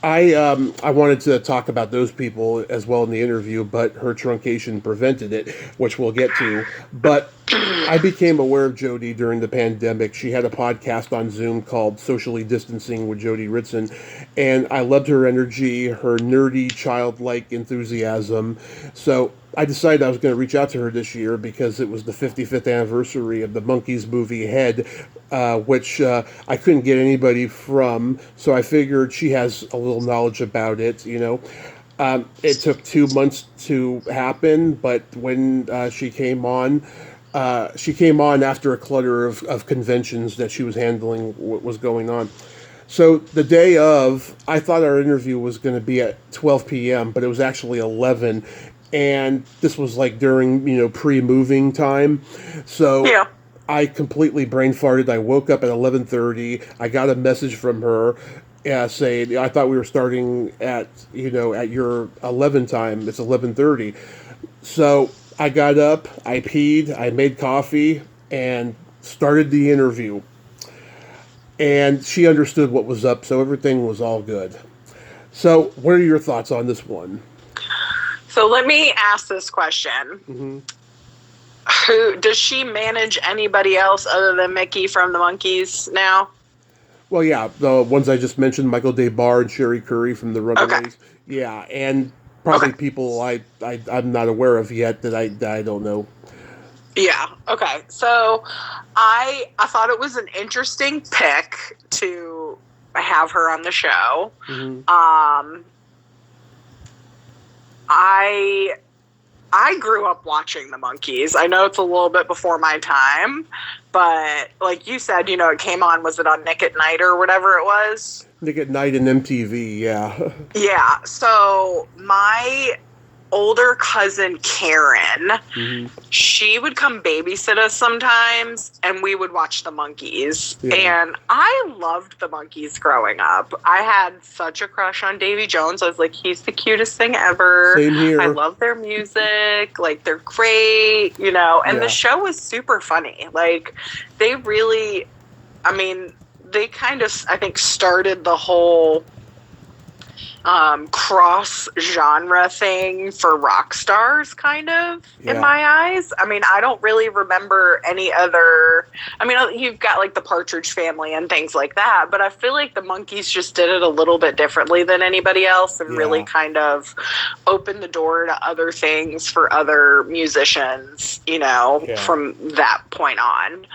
I wanted to talk about those people as well in the interview, but her truncation prevented it, which we'll get to. But I became aware of Jody during the pandemic. She had a podcast on Zoom called Socially Distancing with Jody Ritson, and I loved her energy, her nerdy, childlike enthusiasm. So I decided I was going to reach out to her this year because it was the 55th anniversary of the Monkees movie Head, which I couldn't get anybody from, so I figured she has a little knowledge about it, It took 2 months to happen, but when she came on after a clutter of conventions that she was handling what was going on. So the day of, I thought our interview was going to be at 12 p.m., but it was actually 11, and this was like during, pre-moving time. So yeah. I completely brain farted. I woke up at 11:30. I got a message from her saying, I thought we were starting at your 11 time. It's 11:30. So I got up, I peed, I made coffee, and started the interview. And she understood what was up, so everything was all good. So what are your thoughts on this one? So let me ask this question. Mm-hmm. Who does she manage anybody else other than Mickey from the Monkees now? Well, yeah, the ones I just mentioned, Michael DeBar and Sherry Curry from the Runaways. Okay. Yeah, and probably people I'm not aware of yet that I don't know. Yeah. Okay. So I thought it was an interesting pick to have her on the show. Mm-hmm. I grew up watching the Monkees. I know it's a little bit before my time, but like you said, it came on, was it on Nick at Night or whatever it was? Nick at Night and MTV, yeah. Yeah. So my older cousin Karen, mm-hmm. she would come babysit us sometimes, and we would watch the Monkees. Yeah. And I loved the Monkees growing up. I had such a crush on Davy Jones. I was like, he's the cutest thing ever. Same here. I love their music. Like, they're great, And the show was super funny. Like, they really, they kind of, I think, started the whole cross genre thing for rock stars, kind of, in Yeah. my eyes. I mean, I don't really remember any other. I mean, you've got like the Partridge Family and things like that, but I feel like the Monkees just did it a little bit differently than anybody else and really Yeah. kind of opened the door to other things for other musicians, Yeah. from that point on.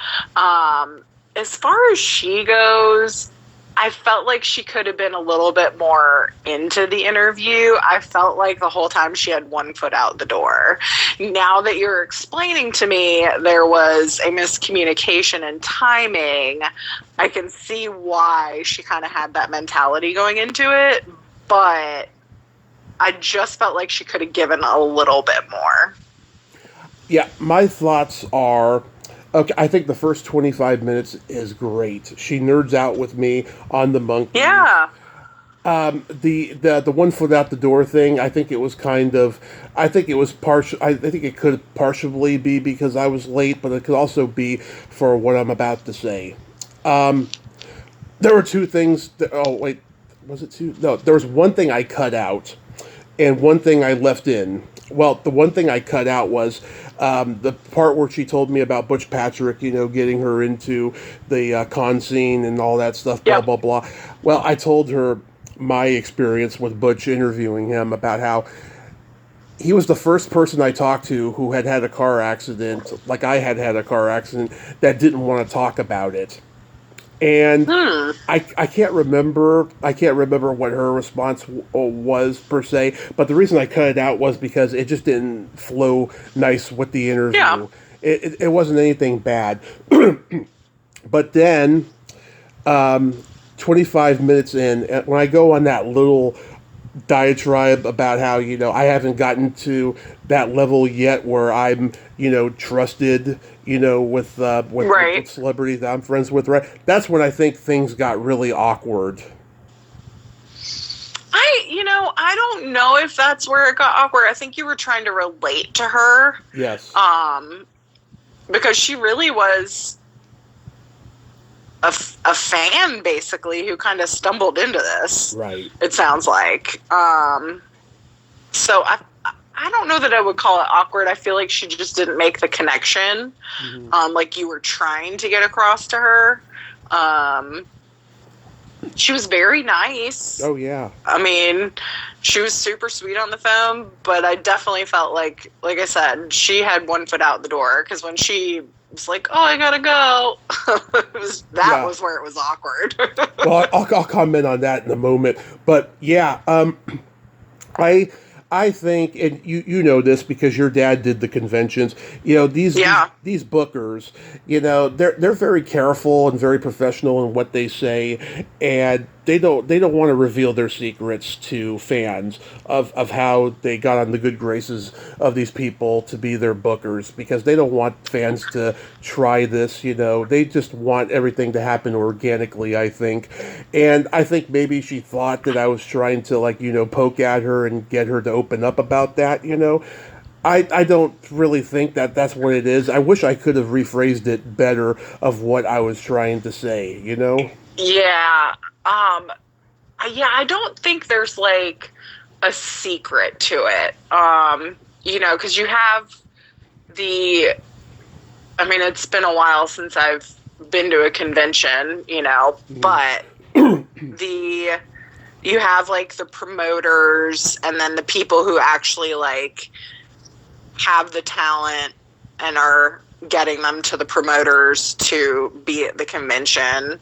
As far as she goes, I felt like she could have been a little bit more into the interview. I felt like the whole time she had one foot out the door. Now that you're explaining to me there was a miscommunication in timing, I can see why she kind of had that mentality going into it, but I just felt like she could have given a little bit more. Yeah, my thoughts are okay. I think the first 25 minutes is great. She nerds out with me on the Monkees. Yeah. The one foot out the door thing. I think it was kind of. I think it was partial. I think it could partially be because I was late, but it could also be for what I'm about to say. There were two things. Oh wait, was it two? No, there was one thing I cut out, and one thing I left in. Well, the one thing I cut out was the part where she told me about Butch Patrick, getting her into the con scene and all that stuff, blah, Yep. blah, blah. Well, I told her my experience with Butch interviewing him about how he was the first person I talked to who had had a car accident, like I had had a car accident, that didn't want to talk about it. And I can't remember what her response was per se, but the reason I cut it out was because it just didn't flow nice with the interview. Yeah. It wasn't anything bad. But then 25 minutes in, when I go on that little diatribe about how I haven't gotten to that level yet where I'm trusted Right. with celebrities that I'm friends with, right? That's when I think things got really awkward. I don't know if that's where it got awkward. I think you were trying to relate to her. Yes. Because she really was a fan, basically, who kind of stumbled into this. Right. It sounds like. So I don't know that I would call it awkward. I feel like she just didn't make the connection, like you were trying to get across to her. She was very nice. Oh, yeah. I mean, she was super sweet on the phone, but I definitely felt like I said, she had one foot out the door, because when she was like, "Oh, I gotta go," that was where it was awkward. Well, I'll comment on that in a moment, but yeah, I think, and you know this because your dad did the conventions. These bookers, they're very careful and very professional in what they say, and they don't want to reveal their secrets to fans of how they got on the good graces of these people to be their bookers, because they don't want fans to try this. They just want everything to happen organically, I think. And I think maybe she thought that I was trying to poke at her and get her to open up about that. I don't really think that that's what it is. I wish I could have rephrased it better of what I was trying to say, Yeah. I don't think there's like a secret to it. Because you have it's been a while since I've been to a convention, but you have like the promoters and then the people who actually like have the talent and are getting them to the promoters to be at the convention.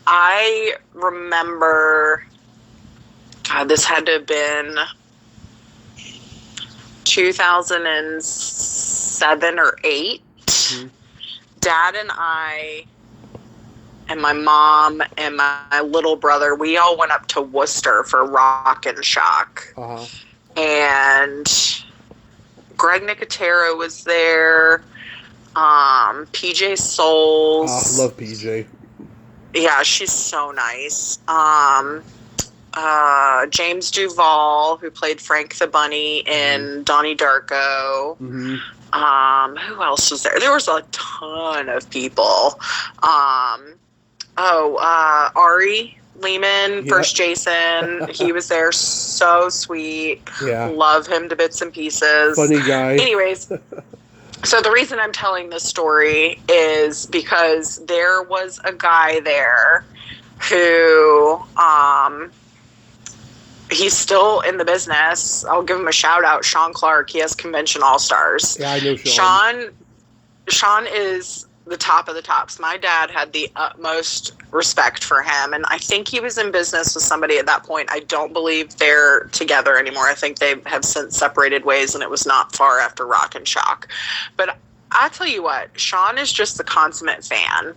I remember, God, this had to have been 2007 or 8. Mm-hmm. Dad and I and my mom and my little brother, we all went up to Worcester for Rock and Shock. Uh-huh. And Greg Nicotero was there. PJ Souls. I love PJ. Yeah, she's so nice. James Duvall, who played Frank the Bunny in Donnie Darko. Mm-hmm. Who else was there? There was a ton of people. Ari Lehman, first Jason. He was there, so sweet. Yeah. Love him to bits and pieces. Funny guy. Anyways, so the reason I'm telling this story is because there was a guy there who, he's still in the business. I'll give him a shout out. Sean Clark. He has Convention All Stars. Yeah, I know Sean. Sean is the top of the tops. My dad had the utmost respect for him, and I think he was in business with somebody at that point. I don't believe they're together anymore. I think they have since separated ways, and it was not far after Rock and Shock. But I'll tell you what, Sean is just the consummate fan.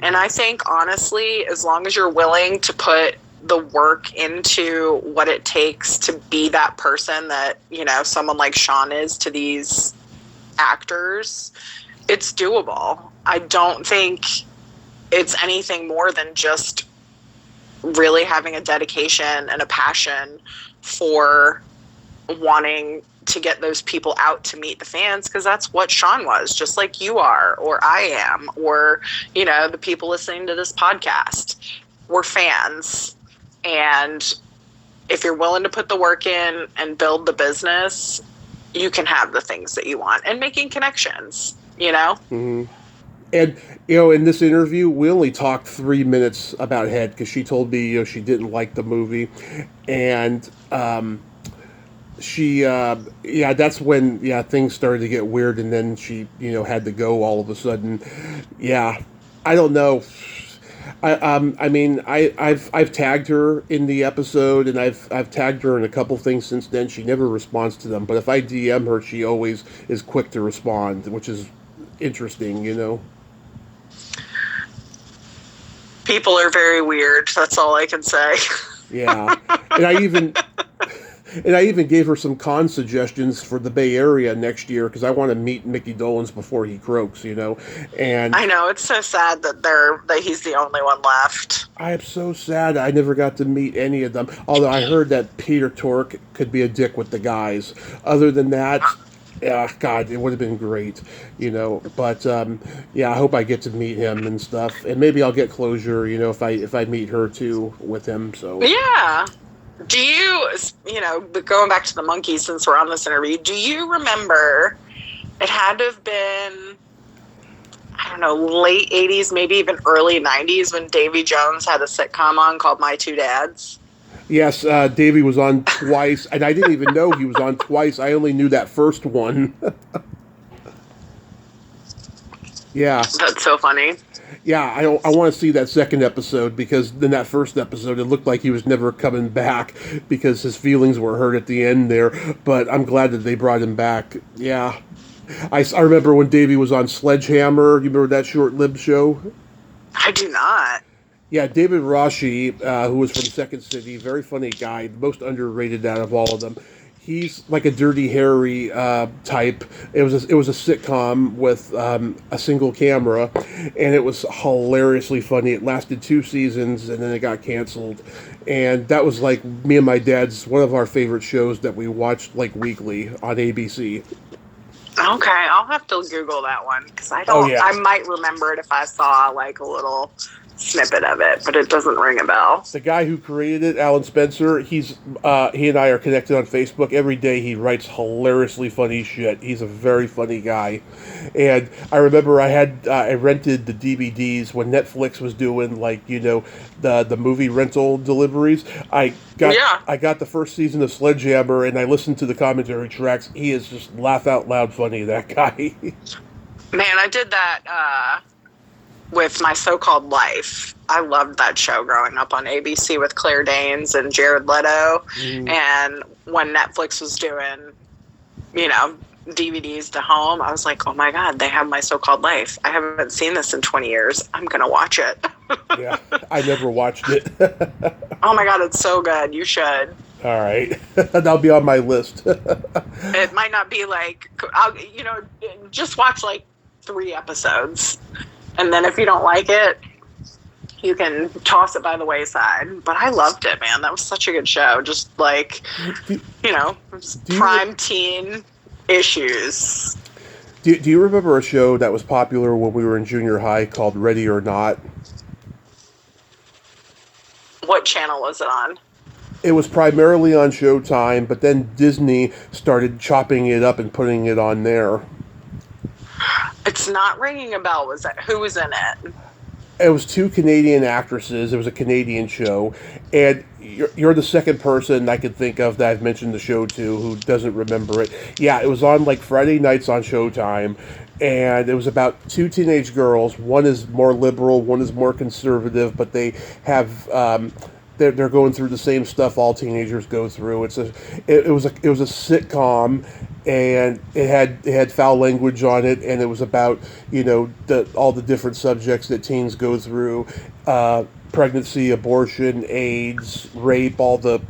And I think, honestly, as long as you're willing to put the work into what it takes to be that person that, you know, someone like Sean is to these actors, it's doable. I don't think it's anything more than just really having a dedication and a passion for wanting to get those people out to meet the fans, because that's what Sean was, just like you are, or I am, or, you know, the people listening to this podcast. We're fans. And if you're willing to put the work in and build the business, you can have the things that you want, and making connections, you know? Mm-hmm. And, you know, in this interview, we only talked 3 minutes about Head, because she told me, you know, she didn't like the movie. And that's when, things started to get weird, and then she, you know, had to go all of a sudden. Yeah, I don't know. I've tagged her in the episode, and I've tagged her in a couple things since then. She never responds to them, but if I DM her, she always is quick to respond, which is interesting, you know. People are very weird. That's all I can say. Yeah, and I even gave her some con suggestions for the Bay Area next year, because I want to meet Mickey Dolenz before he croaks, you know. And I know, it's so sad that he's the only one left. I am so sad I never got to meet any of them. Although I heard that Peter Tork could be a dick with the guys. Other than that, God, it would have been great, you know. But I hope I get to meet him and stuff, and maybe I'll get closure, you know, if I meet her too with him. So yeah. Do you know, going back to the Monkees, since we're on this interview, do you remember, it had to have been, I don't know, late 80s, maybe even early 90s, when Davy Jones had a sitcom on called My Two Dads? Yes, Davy was on twice, and I didn't even know he was on twice. I only knew that first one. Yeah. That's so funny. Yeah, I want to see that second episode, because in that first episode, it looked like he was never coming back because his feelings were hurt at the end there. But I'm glad that they brought him back. Yeah. I remember when Davey was on Sledgehammer. You remember that short-lived show? I do not. Yeah, David Rashi, who was from Second City, very funny guy, the most underrated out of all of them. He's like a Dirty Harry type. It was a sitcom with a single camera, and it was hilariously funny. It lasted 2 seasons, and then it got canceled. And that was like me and my dad's one of our favorite shows that we watched like weekly on ABC. Okay, I'll have to Google that one, because I don't. Oh, yeah. I might remember it if I saw like a little snippet of it, but it doesn't ring a bell. The guy who created it, Alan Spencer, he and I are connected on Facebook. Every day he writes hilariously funny shit. He's a very funny guy. And I remember I rented the DVDs when Netflix was doing, like, you know, the movie rental deliveries. I got the first season of Sledgehammer, and I listened to the commentary tracks. He is just laugh out loud funny, that guy. Man, I did that with My So-Called Life. I loved that show growing up on ABC with Claire Danes and Jared Leto. And when Netflix was doing, you know, DVDs to home, I was like, oh my God, they have My So-Called Life. I haven't seen this in 20 years. I'm going to watch it. Yeah, I never watched it. Oh my God, it's so good. You should. All right. That'll be on my list. It might not be like, just watch like 3 episodes. And then if you don't like it, you can toss it by the wayside. But I loved it, man. That was such a good show. Just like, prime teen issues. Do you remember a show that was popular when we were in junior high called Ready or Not? What channel was it on? It was primarily on Showtime, but then Disney started chopping it up and putting it on there. It's not ringing a bell. Who was in it? It was two Canadian actresses. It was a Canadian show, and you're the second person I could think of that I've mentioned the show to who doesn't remember it. Yeah, it was on like Friday nights on Showtime, and it was about two teenage girls. One is more liberal, one is more conservative, but they have. They're going through the same stuff all teenagers go through. It was a sitcom, and it had foul language on it, and it was about all the different subjects that teens go through, pregnancy, abortion, AIDS, rape, all the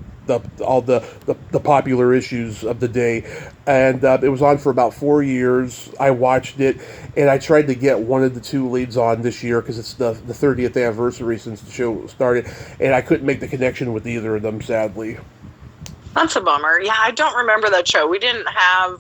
popular issues of the day. And it was on for about 4 years. I watched it, and I tried to get one of the two leads on this year because it's the 30th anniversary since the show started, and I couldn't make the connection with either of them, sadly. That's a bummer. Yeah, I don't remember that show. We didn't have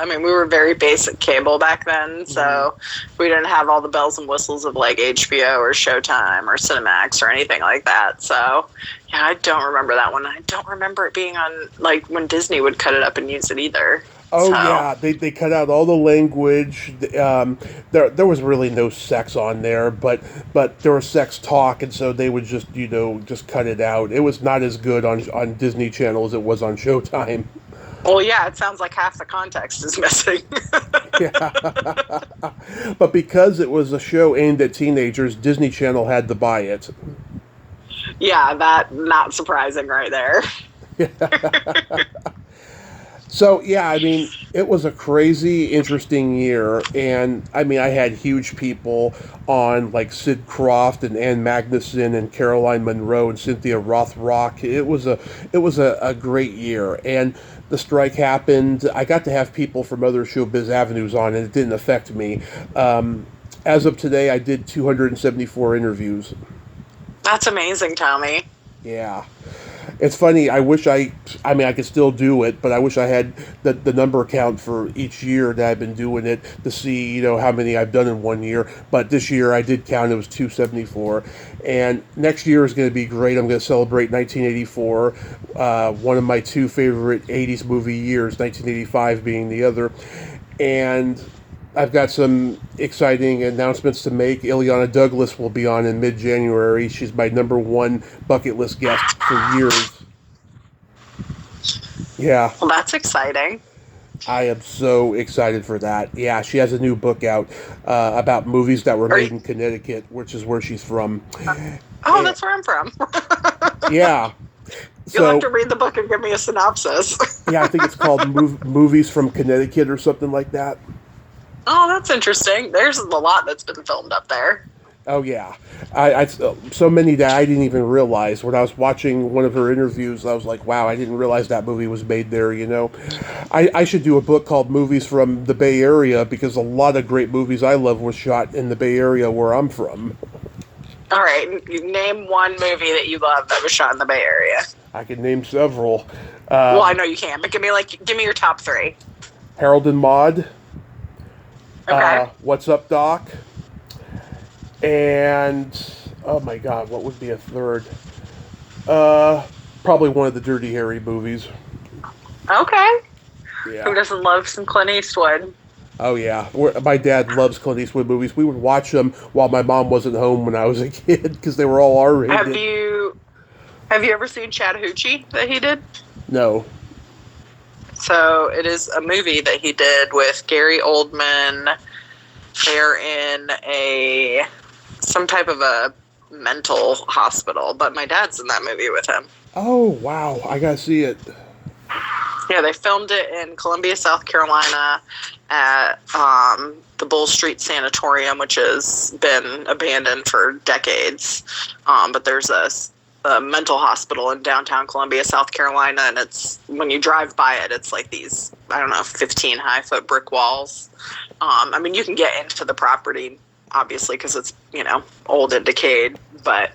we were very basic cable back then, so we didn't have all the bells and whistles of like HBO or Showtime or Cinemax or anything like that. So, yeah, I don't remember that one. I don't remember it being on, like, when Disney would cut it up and use it either. Oh, yeah, they cut out all the language. There was really no sex on there, but there was sex talk, and so they would just cut it out. It was not as good on Disney Channel as it was on Showtime. Well, yeah, it sounds like half the context is missing. Yeah. But because it was a show aimed at teenagers, Disney Channel had to buy it. Yeah, that not surprising right there. So, yeah, I mean, it was a crazy, interesting year, and, I mean, I had huge people on, like Sid Croft and Ann Magnuson and Caroline Munro and Cynthia Rothrock. It was a great year, and the strike happened. I got to have people from other showbiz avenues on, and it didn't affect me. As of today, I did 274 interviews. That's amazing, Tommy. Yeah. It's funny. I could still do it, but I wish I had the number count for each year that I've been doing it to see, how many I've done in one year. But this year I did count. It was 274. And next year is going to be great. I'm going to celebrate 1984, one of my two favorite 80s movie years, 1985 being the other. And I've got some exciting announcements to make. Ileana Douglas will be on in mid-January. She's my number one bucket list guest for years. Yeah. Well, that's exciting. I am so excited for that. Yeah, she has a new book out about movies that were made in Connecticut, which is where she's from. That's where I'm from. Yeah. You'll have to read the book and give me a synopsis. Yeah, I think it's called Movies from Connecticut or something like that. Oh, that's interesting. There's a lot that's been filmed up there. Oh, yeah. I so many that I didn't even realize. When I was watching one of her interviews, I was like, wow, I didn't realize that movie was made there, I should do a book called Movies from the Bay Area, because a lot of great movies I love were shot in the Bay Area where I'm from. All right. Name one movie that you love that was shot in the Bay Area. I can name several. Well, I know you can, but give me your top three. Harold and Maude. Okay. What's Up, Doc? And, oh my God, what would be a third? Probably one of the Dirty Harry movies. Okay. Yeah. Who doesn't love some Clint Eastwood? Oh, yeah. My dad loves Clint Eastwood movies. We would watch them while my mom wasn't home when I was a kid, because they were all R-rated. Have you ever seen Chattahoochee that he did? No. So it is a movie that he did with Gary Oldman. They're in some type of a mental hospital, but my dad's in that movie with him. Oh, wow. I gotta see it. Yeah, they filmed it in Columbia, South Carolina at the Bull Street Sanatorium, which has been abandoned for decades. But there's a mental hospital in downtown Columbia, South Carolina, and it's, when you drive by it, it's like these, 15 high-foot brick walls. You can get into the property, obviously, because it's, old and decayed, but,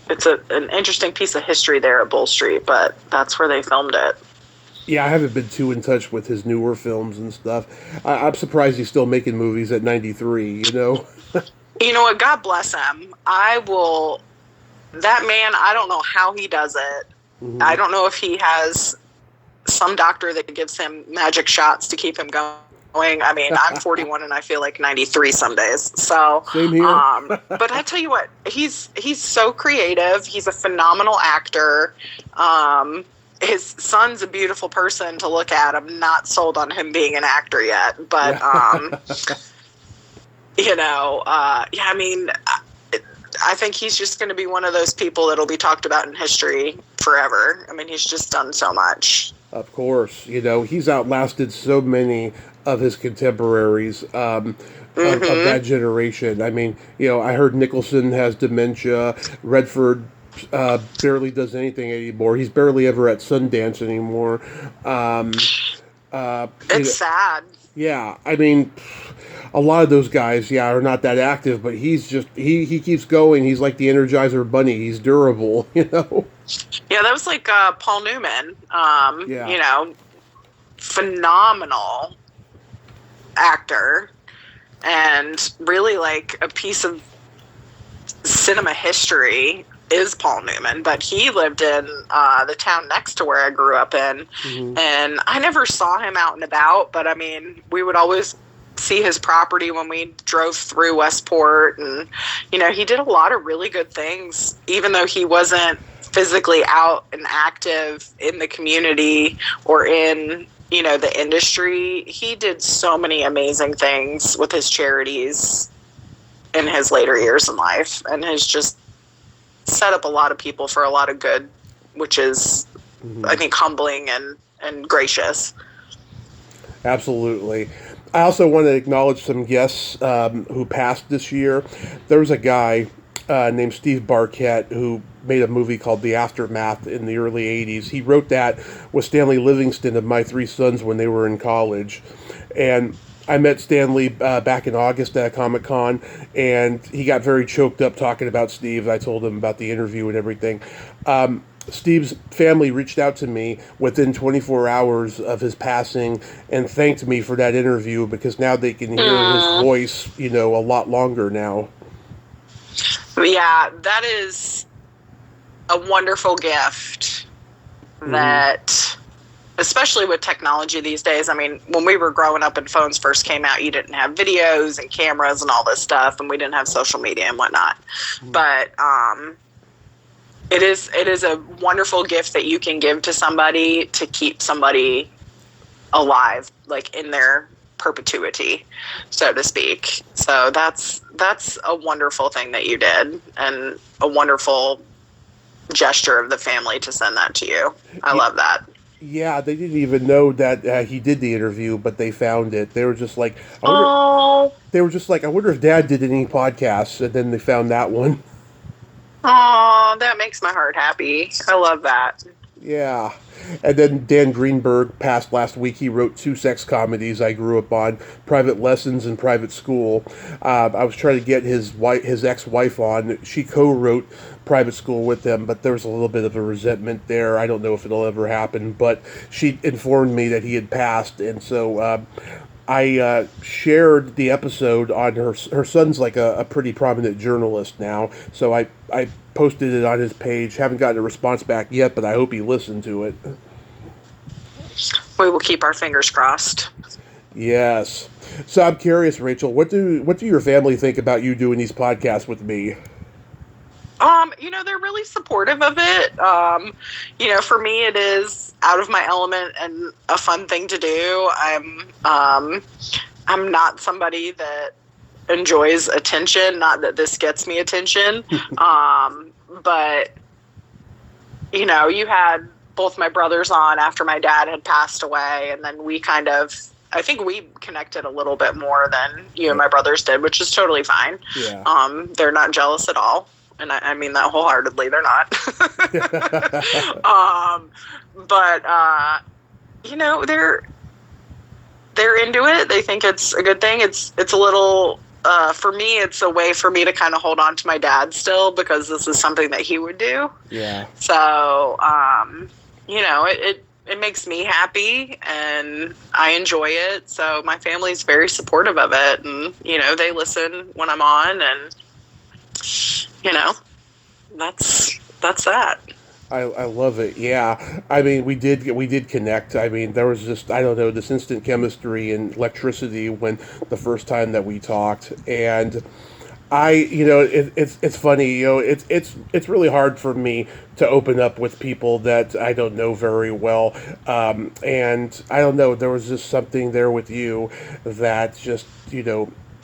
it's an interesting piece of history there at Bull Street, but that's where they filmed it. Yeah, I haven't been too in touch with his newer films and stuff. I'm surprised he's still making movies at 93, You know what? God bless him. I will That man, I don't know how he does it. Mm-hmm. I don't know if he has some doctor that gives him magic shots to keep him going. I mean, I'm 41 and I feel like 93 some days. So, Same here. But I tell you what, he's so creative. He's a phenomenal actor. His son's a beautiful person to look at. I'm not sold on him being an actor yet, but yeah, I mean, I think he's just going to be one of those people that'll be talked about in history forever. I mean, he's just done so much. Of course, he's outlasted so many of his contemporaries of that generation. I mean, I heard Nicholson has dementia. Redford barely does anything anymore. He's barely ever at Sundance anymore. It's sad. Yeah, I mean, a lot of those guys, are not that active, but he's just he keeps going. He's like the Energizer Bunny. He's durable, Yeah, that was like Paul Newman. Phenomenal actor, and really like a piece of cinema history is Paul Newman. But he lived in the town next to where I grew up in, and I never saw him out and about. But I mean, we would always see his property when we drove through Westport, and he did a lot of really good things, even though he wasn't physically out and active in the community or in the industry. He did so many amazing things with his charities in his later years in life, and has just set up a lot of people for a lot of good, which is I think humbling and gracious. Absolutely. I also want to acknowledge some guests who passed this year. There was a guy named Steve Barquette who made a movie called The Aftermath in the early 80s. He wrote that with Stanley Livingston of My Three Sons when they were in college. And I met Stanley back in August at Comic-Con, and he got very choked up talking about Steve. I told him about the interview and everything. Steve's family reached out to me within 24 hours of his passing and thanked me for that interview, because now they can hear his voice, a lot longer now. Yeah, that is a wonderful gift that, especially with technology these days. I mean, when we were growing up and phones first came out, you didn't have videos and cameras and all this stuff, and we didn't have social media and whatnot. But it is a wonderful gift that you can give to somebody to keep somebody alive, like in their perpetuity, so to speak. So that's a wonderful thing that you did, and a wonderful gesture of the family to send that to you. I love that. Yeah, they didn't even know that he did the interview, but they found it. They were just like, I wonder if Dad did any podcasts, and then they found that one. Oh, that makes my heart happy. I love that. Yeah. And then Dan Greenberg passed last week. He wrote 2 sex comedies I grew up on, Private Lessons and Private School. I was trying to get his ex-wife on. She co-wrote Private School with him, but there was a little bit of a resentment there. I don't know if it'll ever happen, but she informed me that he had passed, and so I shared the episode on her son's like a pretty prominent journalist now, so I posted it on his page. Haven't gotten a response back yet, but I hope he listened to it. We will keep our fingers crossed. Yes. So I'm curious, Rachel, what do your family think about you doing these podcasts with me? They're really supportive of it. For me, it is out of my element and a fun thing to do. I'm not somebody that enjoys attention. Not that this gets me attention. But you had both my brothers on after my dad had passed away, and then I think we connected a little bit more than you and my brothers did, which is totally fine. Yeah. They're not jealous at all. And I mean that wholeheartedly. They're not. They're into it. They think it's a good thing. It's a little, for me, it's a way for me to kind of hold on to my dad still, because this is something that he would do. Yeah. So, it makes me happy, and I enjoy it. So my family's very supportive of it, and they listen when I'm on, and that's that. I love it. Yeah, I mean, we did connect. I mean, there was just, I don't know, this instant chemistry and electricity when the first time that we talked. And it's funny. It's really hard for me to open up with people that I don't know very well. And I don't know, there was just something there with you that just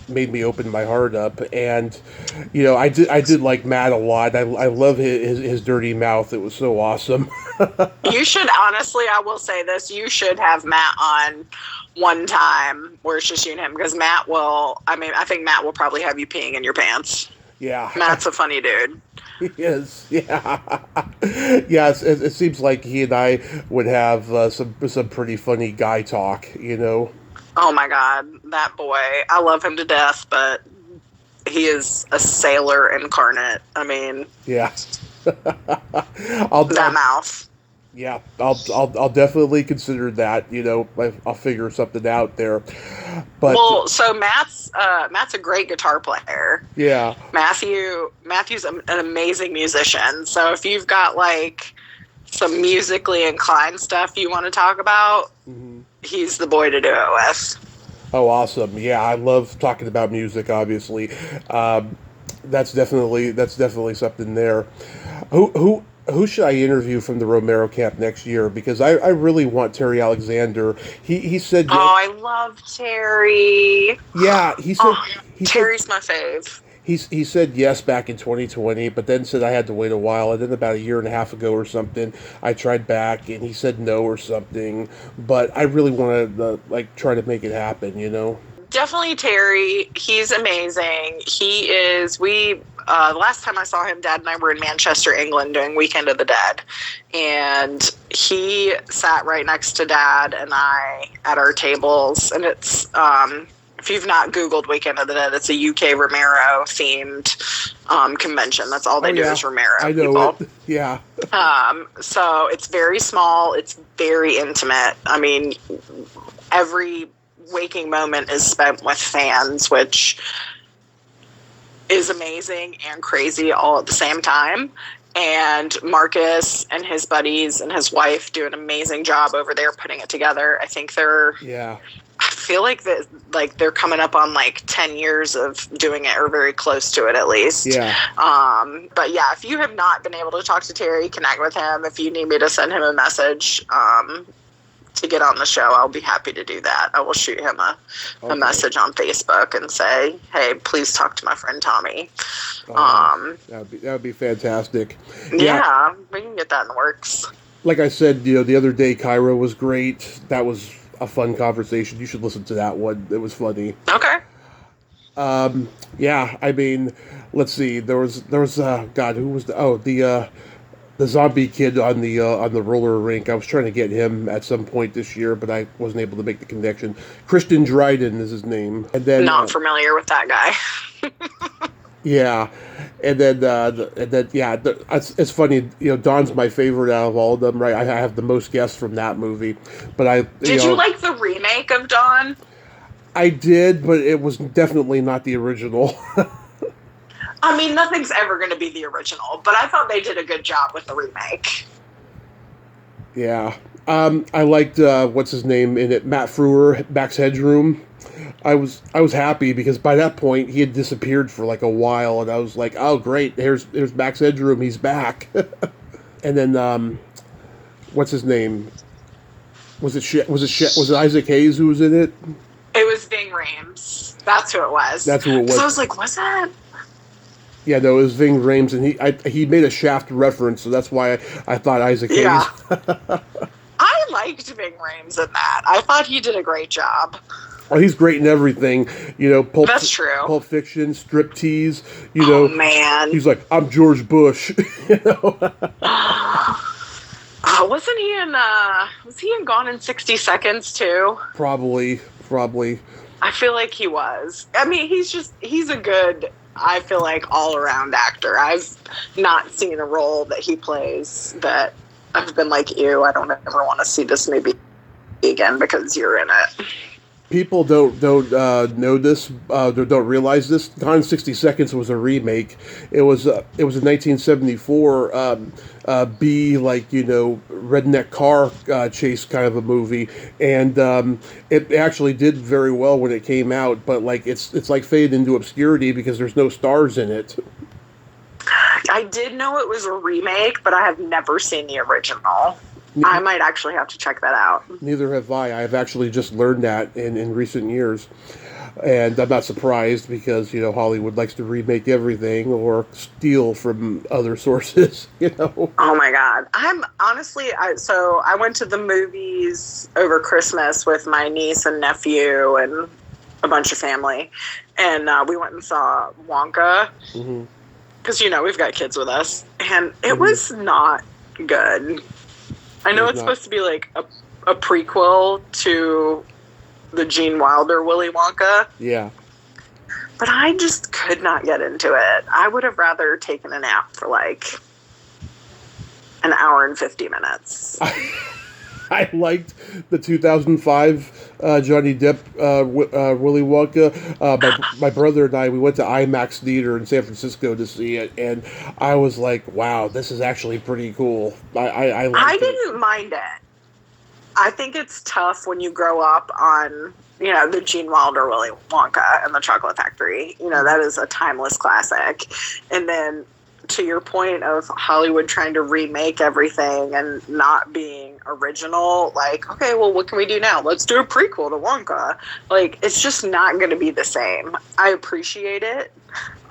made me open my heart up. And I did like Matt a lot. I love his dirty mouth. It was so awesome. You should, honestly, I will say this, you should have Matt on one time where it's just you and him, because I think Matt will probably have you peeing in your pants. Yeah. Matt's a funny dude. He is. Yeah. Yes, it seems like he and I would have some pretty funny guy talk. Oh my God, that boy. I love him to death, but he is a sailor incarnate. I mean, Yeah. that mouth. Yeah, I'll definitely consider that. I'll figure something out there. But Well, so Matt's a great guitar player. yeah, Matthew's an amazing musician. So if you've got like some musically inclined stuff you want to talk about, he's the boy to do it with. oh, awesome. Yeah, I love talking about music. Obviously, that's definitely something there. Who should I interview from the Romero camp next year? Because I really want Terry Alexander. He said. Oh, I love Terry. Yeah, he said. Terry's my fave. He said yes back in 2020, but then said I had to wait a while. And then about a year and a half ago or something, I tried back, and he said no or something. But I really want to try to make it happen. Definitely Terry. He's amazing. He is. The last time I saw him, Dad and I were in Manchester, England, doing Weekend of the Dead, and he sat right next to Dad and I at our tables. And it's if you've not Googled Weekend of the Dead, it's a UK Romero themed convention. That's all they do is Romero. I know people. it. Yeah. So it's very small. It's very intimate. I mean, every waking moment is spent with fans, which is amazing and crazy all at the same time. And Marcus and his buddies and his wife do an amazing job over there putting it together. I think I feel like they're coming up on 10 years of doing it, or very close to it at least. Yeah. But yeah, if you have not been able to talk to Terry, connect with him. If you need me to send him a message to get on the show, I'll be happy to do that. I will shoot him a message on Facebook and say, hey, please talk to my friend Tommy. That would be fantastic. Yeah, we can get that in the works. Like I said, the other day, Cairo was great. That was a fun conversation. You should listen to that one. It was funny. Okay. Yeah, I mean, let's see. There was God, who was the zombie kid on the roller rink. I was trying to get him at some point this year, but I wasn't able to make the connection. Christian Dryden is his name. And then not familiar with that guy. Yeah, and then it's funny. Dawn's my favorite out of all of them. Right, I have the most guests from that movie, but Did you like the remake of Dawn? I did, but it was definitely not the original. I mean, nothing's ever going to be the original, but I thought they did a good job with the remake. Yeah, I liked what's his name in it, Matt Frewer, Max Headroom. I was happy because by that point he had disappeared for a while, and I was like, oh great, there's Max Headroom, he's back. And then what's his name? Was it Isaac Hayes who was in it? It was Ving Rhames. That's who it was. That's who it was. So I was like, what's that? Yeah, no, it was Ving Rhames, and he made a Shaft reference, so that's why I thought Isaac Hayes. Yeah. I liked Ving Rhames in that. I thought he did a great job. Well, he's great in everything. That's true. Pulp Fiction, Striptease. Oh man, he's like, I'm George Bush. Wasn't he in? Was he in Gone in 60 Seconds too? Probably. I feel like he was. I mean, he's a good, I feel like, all-around actor. I've not seen a role that he plays that I've been like, ew, I don't ever want to see this movie again because you're in it. People don't know this, don't realize this. Gone in 60 Seconds was a remake. It was a 1974 redneck car chase kind of a movie, and it actually did very well when it came out. But like it's like faded into obscurity because there's no stars in it. I did know it was a remake, but I have never seen the original. I might actually have to check that out. Neither have I. I've actually just learned that in recent years. And I'm not surprised because, Hollywood likes to remake everything or steal from other sources, Oh my God. I'm honestly, I went to the movies over Christmas with my niece and nephew and a bunch of family. And we went and saw Wonka. Mm-hmm. Because, we've got kids with us. And it was not good. I know it's supposed to be like a prequel to the Gene Wilder Willy Wonka. Yeah. But I just could not get into it. I would have rather taken a nap for like an hour and 50 minutes. I liked the 2005 Johnny Depp Willy Wonka. My brother and I, we went to IMAX Theater in San Francisco to see it, and I was like, wow, this is actually pretty cool. I didn't mind it. I think it's tough when you grow up on, the Gene Wilder Willy Wonka and the Chocolate Factory. That is a timeless classic. And then to your point of Hollywood trying to remake everything and not being original, like, okay, well, what can we do now? Let's do a prequel to Wonka. Like, it's just not going to be the same. I appreciate it.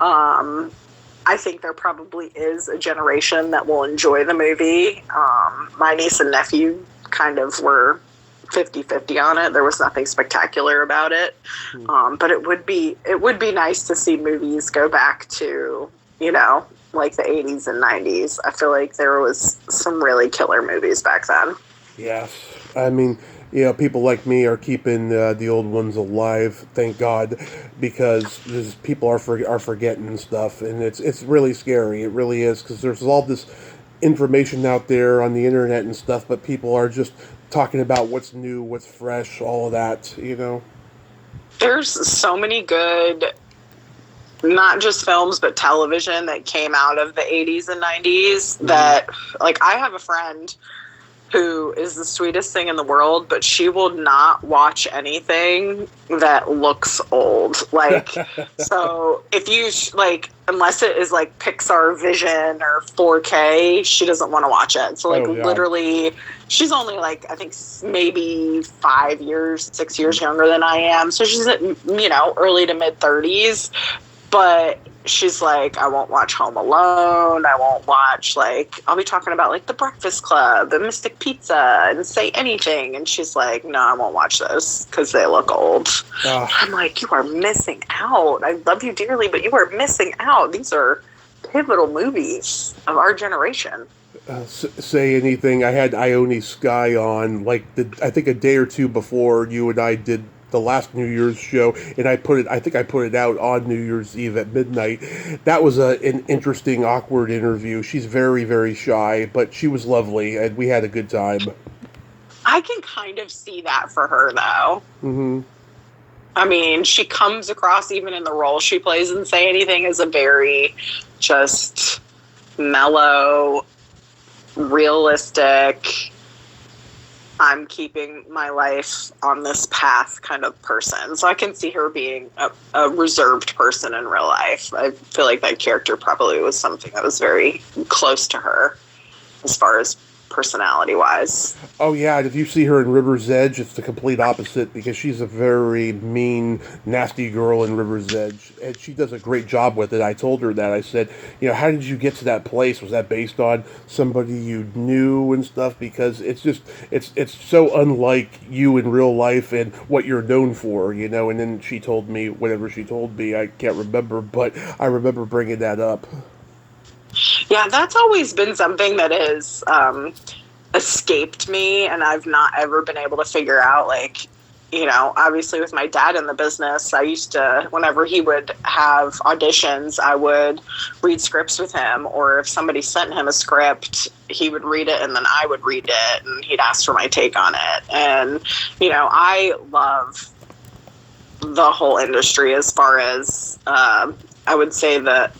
I think there probably is a generation that will enjoy the movie. My niece and nephew kind of were 50-50 on it. There was nothing spectacular about it. But it would be nice to see movies go back to, like the 80s and 90s. I feel like there was some really killer movies back then. Yes. I mean, people like me are keeping the old ones alive, thank God, because people are forgetting stuff, and it's really scary. It really is, because there's all this information out there on the internet and stuff, but people are just talking about what's new, what's fresh, all of that, There's so many good, not just films, but television that came out of the 80s and 90s that, like, I have a friend who is the sweetest thing in the world, but she will not watch anything that looks old. Like, so if you, unless it is like Pixar Vision or 4K, she doesn't want to watch it. So, literally, she's only like, I think maybe 6 years younger than I am. So she's at, early to mid 30s. But she's like, I won't watch Home Alone. I won't watch, I'll be talking about, The Breakfast Club and Mystic Pizza and Say Anything. And she's like, no, I won't watch those because they look old. I'm like, you are missing out. I love you dearly, but you are missing out. These are pivotal movies of our generation. Say Anything. I had Ione Skye on, I think a day or two before you and I did the last New Year's show, and I think I put it out on New Year's Eve at midnight. That was an interesting, awkward interview. She's very, very shy, but she was lovely, and we had a good time. I can kind of see that for her, though. Mm-hmm. I mean, she comes across, even in the role she plays in Say Anything, as a very just mellow, realistic, I'm keeping my life on this path kind of person. So I can see her being a reserved person in real life. I feel like that character probably was something that was very close to her as far as personality-wise. Oh, yeah. If you see her in River's Edge, it's the complete opposite because she's a very mean, nasty girl in River's Edge. And she does a great job with it. I told her that. I said, how did you get to that place? Was that based on somebody you knew and stuff? Because it's just, it's so unlike you in real life and what you're known for, And then she told me whatever she told me. I can't remember, but I remember bringing that up. Yeah, that's always been something that has escaped me, and I've not ever been able to figure out, obviously with my dad in the business, I used to, whenever he would have auditions, I would read scripts with him, or if somebody sent him a script, he would read it and then I would read it and he'd ask for my take on it. And, I love the whole industry as far as I would say the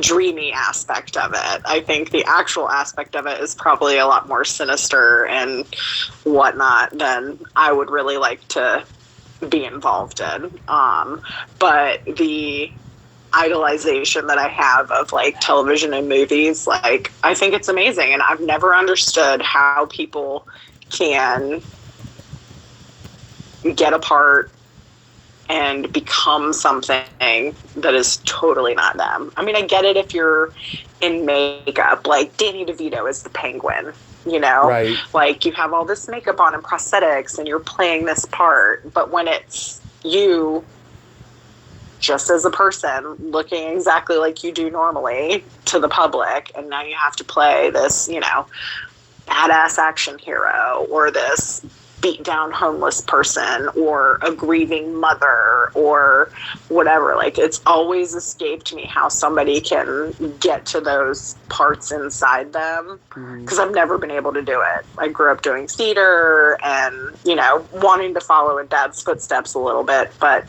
dreamy aspect of it. I think the actual aspect of it is probably a lot more sinister and whatnot than I would really like to be involved in. But the idolization that I have of like television and movies, like I think it's amazing, and I've never understood how people can get apart and become something that is totally not them. I mean, I get it if you're in makeup, like Danny DeVito is the Penguin, you know? Right. Like, you have all this makeup on and prosthetics, and you're playing this part, but when it's you, just as a person, looking exactly like you do normally to the public, and now you have to play this, you know, badass action hero, or this beat down homeless person, or a grieving mother, or whatever. Like, it's always escaped me how somebody can get to those parts inside them, because I've never been able to do it. I grew up doing theater and, you know, wanting to follow in Dad's footsteps a little bit, but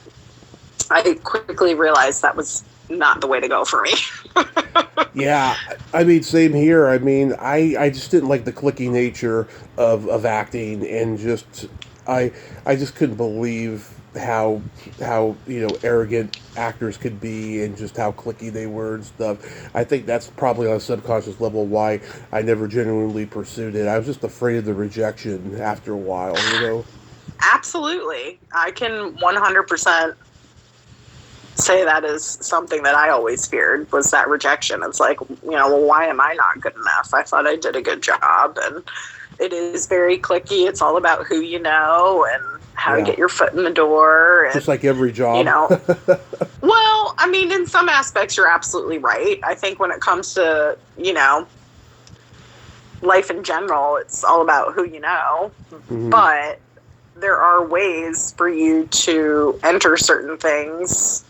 I quickly realized that was not the way to go for me. Yeah, I mean, same here. I mean, I just didn't like the cliquey nature of acting, and just I just couldn't believe how you know, arrogant actors could be, and just how cliquey they were and stuff. I think that's probably on a subconscious level why I never genuinely pursued it. I was just afraid of the rejection after a while, you know. Absolutely. I can 100% say that is something that I always feared, was that rejection. It's like, you know, well, why am I not good enough? I thought I did a good job. And it is very cliquey. It's all about who you know and how to get your foot in the door. And, just like every job. You know, well, I mean, in some aspects, you're absolutely right. I think when it comes to, you know, life in general, it's all about who you know. But there are ways for you to enter certain things,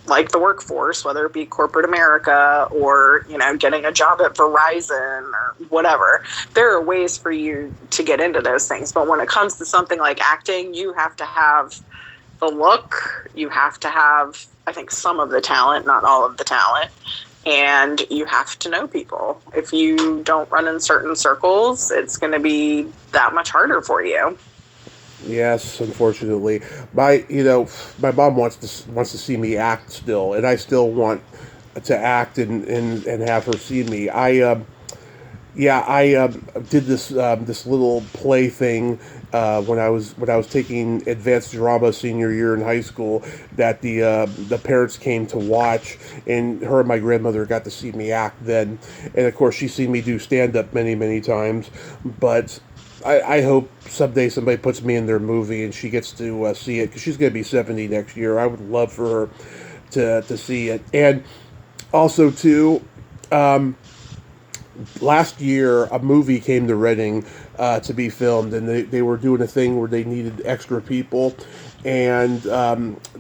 like the workforce, whether it be corporate America or, you know, getting a job at Verizon or whatever. There are ways for you to get into those things. But when it comes to something like acting, you have to have the look, you have to have, I think, some of the talent, not all of the talent, and you have to know people. If you don't run in certain circles, it's going to be that much harder for you. Yes, unfortunately, my mom wants to see me act still, and I still want to act and have her see me. I did this little play thing when I was taking advanced drama senior year in high school, that the parents came to watch, and her and my grandmother got to see me act then, and of course she's seen me do stand up many times, but I hope someday somebody puts me in their movie and she gets to see it, because she's going to be 70 next year. I would love for her to see it. And also, too, last year a movie came to Reading to be filmed, and they were doing a thing where they needed extra people, and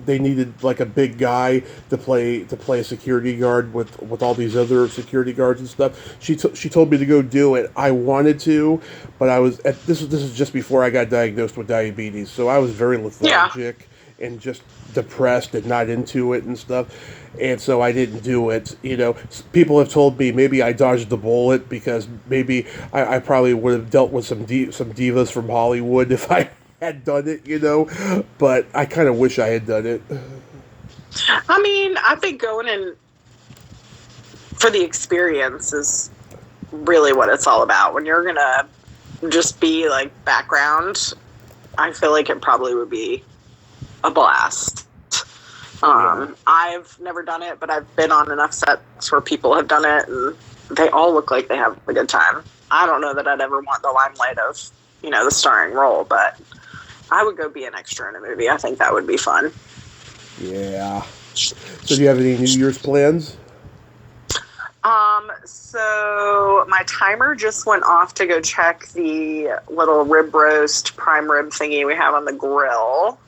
they needed like a big guy to play a security guard with all these other security guards and stuff. She told me to go do it. I wanted to, but this is just before I got diagnosed with diabetes, so I was very lethargic and just depressed and not into it and stuff, and so I didn't do it. You know, people have told me maybe I dodged the bullet, because maybe I probably would have dealt with some divas from Hollywood if I had done it, you know, but I kind of wish I had done it. I mean, I think going in for the experience is really what it's all about. When you're gonna just be like background, I feel like it probably would be a blast. I've never done it, but I've been on enough sets where people have done it, and they all look like they have a good time. I don't know that I'd ever want the limelight of, you know, the starring role, but I would go be an extra in a movie. I think that would be fun. Yeah. So do you have any New Year's plans? So my timer just went off to go check the little rib roast prime rib thingy we have on the grill.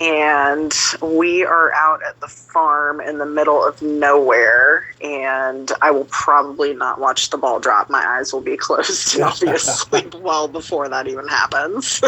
And we are out at the farm in the middle of nowhere, and I will probably not watch the ball drop. My eyes will be closed and I'll be asleep well before that even happens.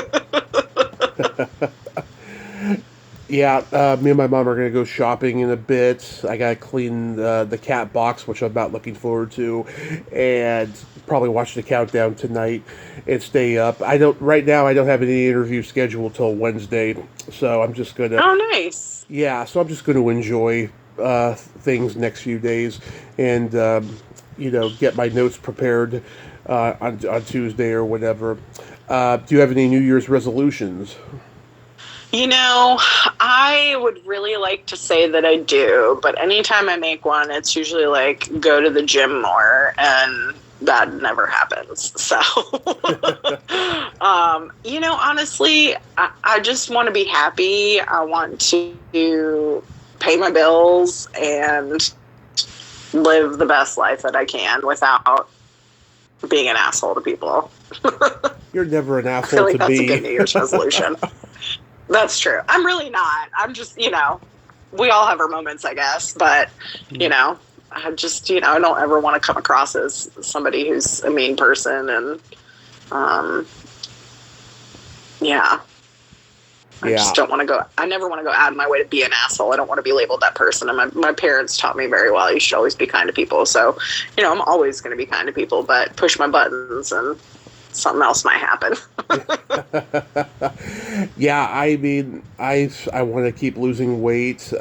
Yeah, me and my mom are going to go shopping in a bit. I got to clean the cat box, which I'm not looking forward to, and probably watch the countdown tonight and stay up. I don't right now. I don't have any interview scheduled till Wednesday, so I'm just gonna Oh, nice. so I'm just going to enjoy things next few days and get my notes prepared on Tuesday or whatever. Do you have any New Year's resolutions? You know, I would really like to say that I do, but anytime I make one, it's usually like go to the gym more, and that never happens. So, honestly, I just want to be happy. I want to pay my bills and live the best life that I can without being an asshole to people. You're never an I asshole feel like to that's a me. good New Year's resolution. That's true. I'm really not. I'm just, we all have our moments, I guess. But, I just, I don't ever want to come across as somebody who's a mean person. And, yeah. I just don't want to go. I never want to go out of my way to be an asshole. I don't want to be labeled that person. And my parents taught me very well, you should always be kind to people. So, I'm always going to be kind to people, but push my buttons and something else might happen. Yeah, I mean, I want to keep losing weight,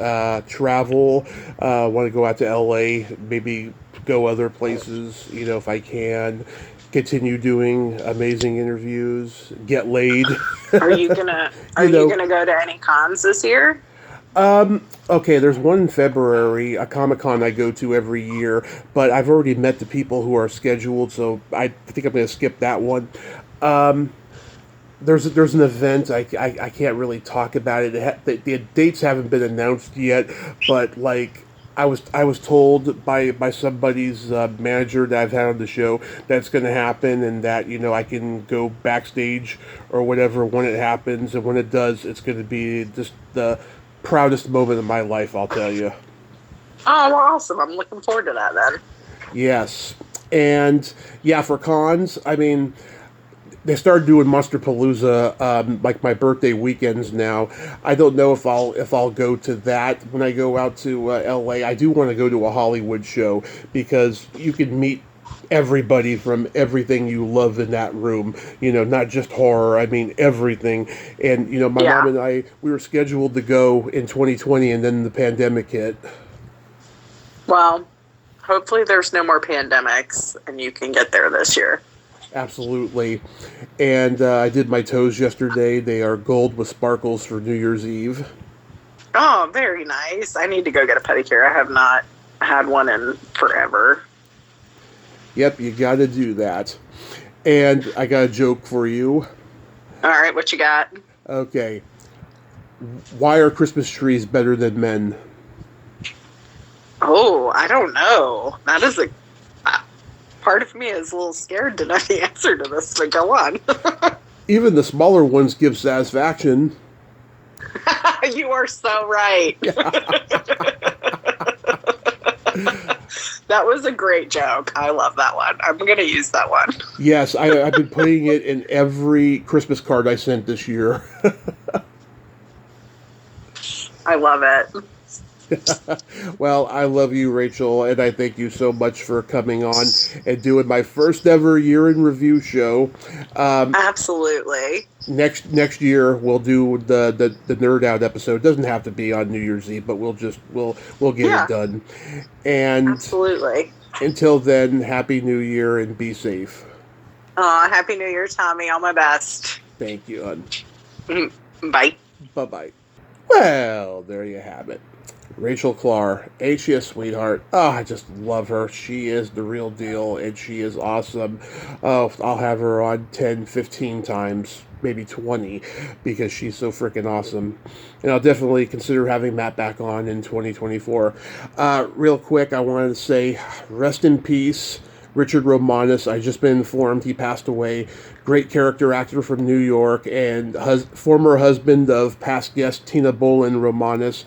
travel, want to go out to LA, maybe go other places, if I can. Continue doing amazing interviews, get laid. Are you gonna go to any cons this year? Okay, there's one in February, a Comic-Con I go to every year, but I've already met the people who are scheduled, so I think I'm going to skip that one. There's an event, I can't really talk about it. The dates haven't been announced yet, but like I was told by somebody's manager that I've had on the show that's going to happen, and that I can go backstage or whatever when it happens, and when it does, it's going to be just the proudest moment of my life, I'll tell you. Oh, well, awesome. I'm looking forward to that then. Yes. And yeah, for cons, I mean, they started doing Monsterpalooza like my birthday weekends now. I don't know if I'll go to that when I go out to LA. I do want to go to a Hollywood show because you can meet everybody from everything you love in that room, not just horror, I mean everything. And my mom and I, we were scheduled to go in 2020, and then the pandemic hit. Well, hopefully there's no more pandemics and you can get there this year. Absolutely. And I did my toes yesterday. They are gold with sparkles for New Year's Eve. Oh, very nice. I need to go get a pedicure. I have not had one in forever. Yep, you got to do that. And I got a joke for you. All right, what you got? Okay. Why are Christmas trees better than men? Oh, I don't know. That is a part of me is a little scared to know the answer to this, but go on. Even the smaller ones give satisfaction. You are so right. That was a great joke. I love that one. I'm going to use that one. Yes, I've been putting it in every Christmas card I sent this year. I love it. Well, I love you, Rachel, and I thank you so much for coming on and doing my first ever year in review show. Absolutely. Next year we'll do the Nerd Out episode. It doesn't have to be on New Year's Eve, but we'll get it done. And absolutely. Until then, Happy New Year and be safe. Happy New Year, Tommy. All my best. Thank you, hon. Bye. Bye-bye. Well, there you have it. Rachel Klahr, ain't she a sweetheart? Oh, I just love her. She is the real deal, and she is awesome. Oh, I'll have her on 10, 15 times, maybe 20, because she's so freaking awesome. And I'll definitely consider having Matt back on in 2024. Real quick, I wanted to say, rest in peace, Richard Romanus. I just been informed he passed away. Great character actor from New York and former husband of past guest Tina Bolin Romanus.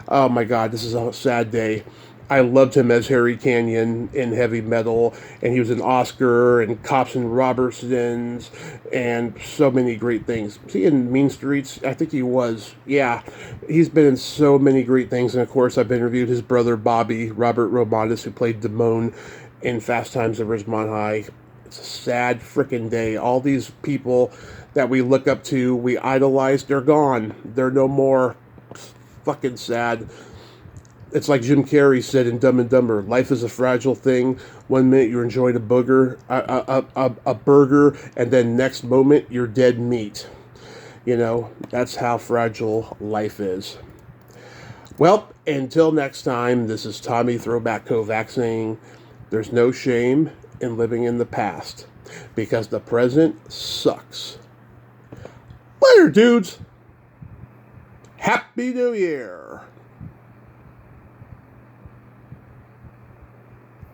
Oh my God, this is a sad day. I loved him as Harry Canyon in Heavy Metal, and he was an Oscar and Cops and Robertsons, and so many great things. Was he in Mean Streets? I think he was. Yeah, he's been in so many great things, and of course, I've interviewed his brother Bobby, Robert Romantis, who played Damone in Fast Times at Ridgemont High. It's a sad freaking day. All these people that we look up to, we idolize, they're gone. They're no more. It's fucking sad. It's like Jim Carrey said in Dumb and Dumber: life is a fragile thing. One minute you're enjoying a burger, and then next moment you're dead meat. You know, that's how fragile life is. Well, until next time, this is Tommy Throwback Kovac saying there's no shame in living in the past, because the present sucks. Later, dudes. Happy New Year.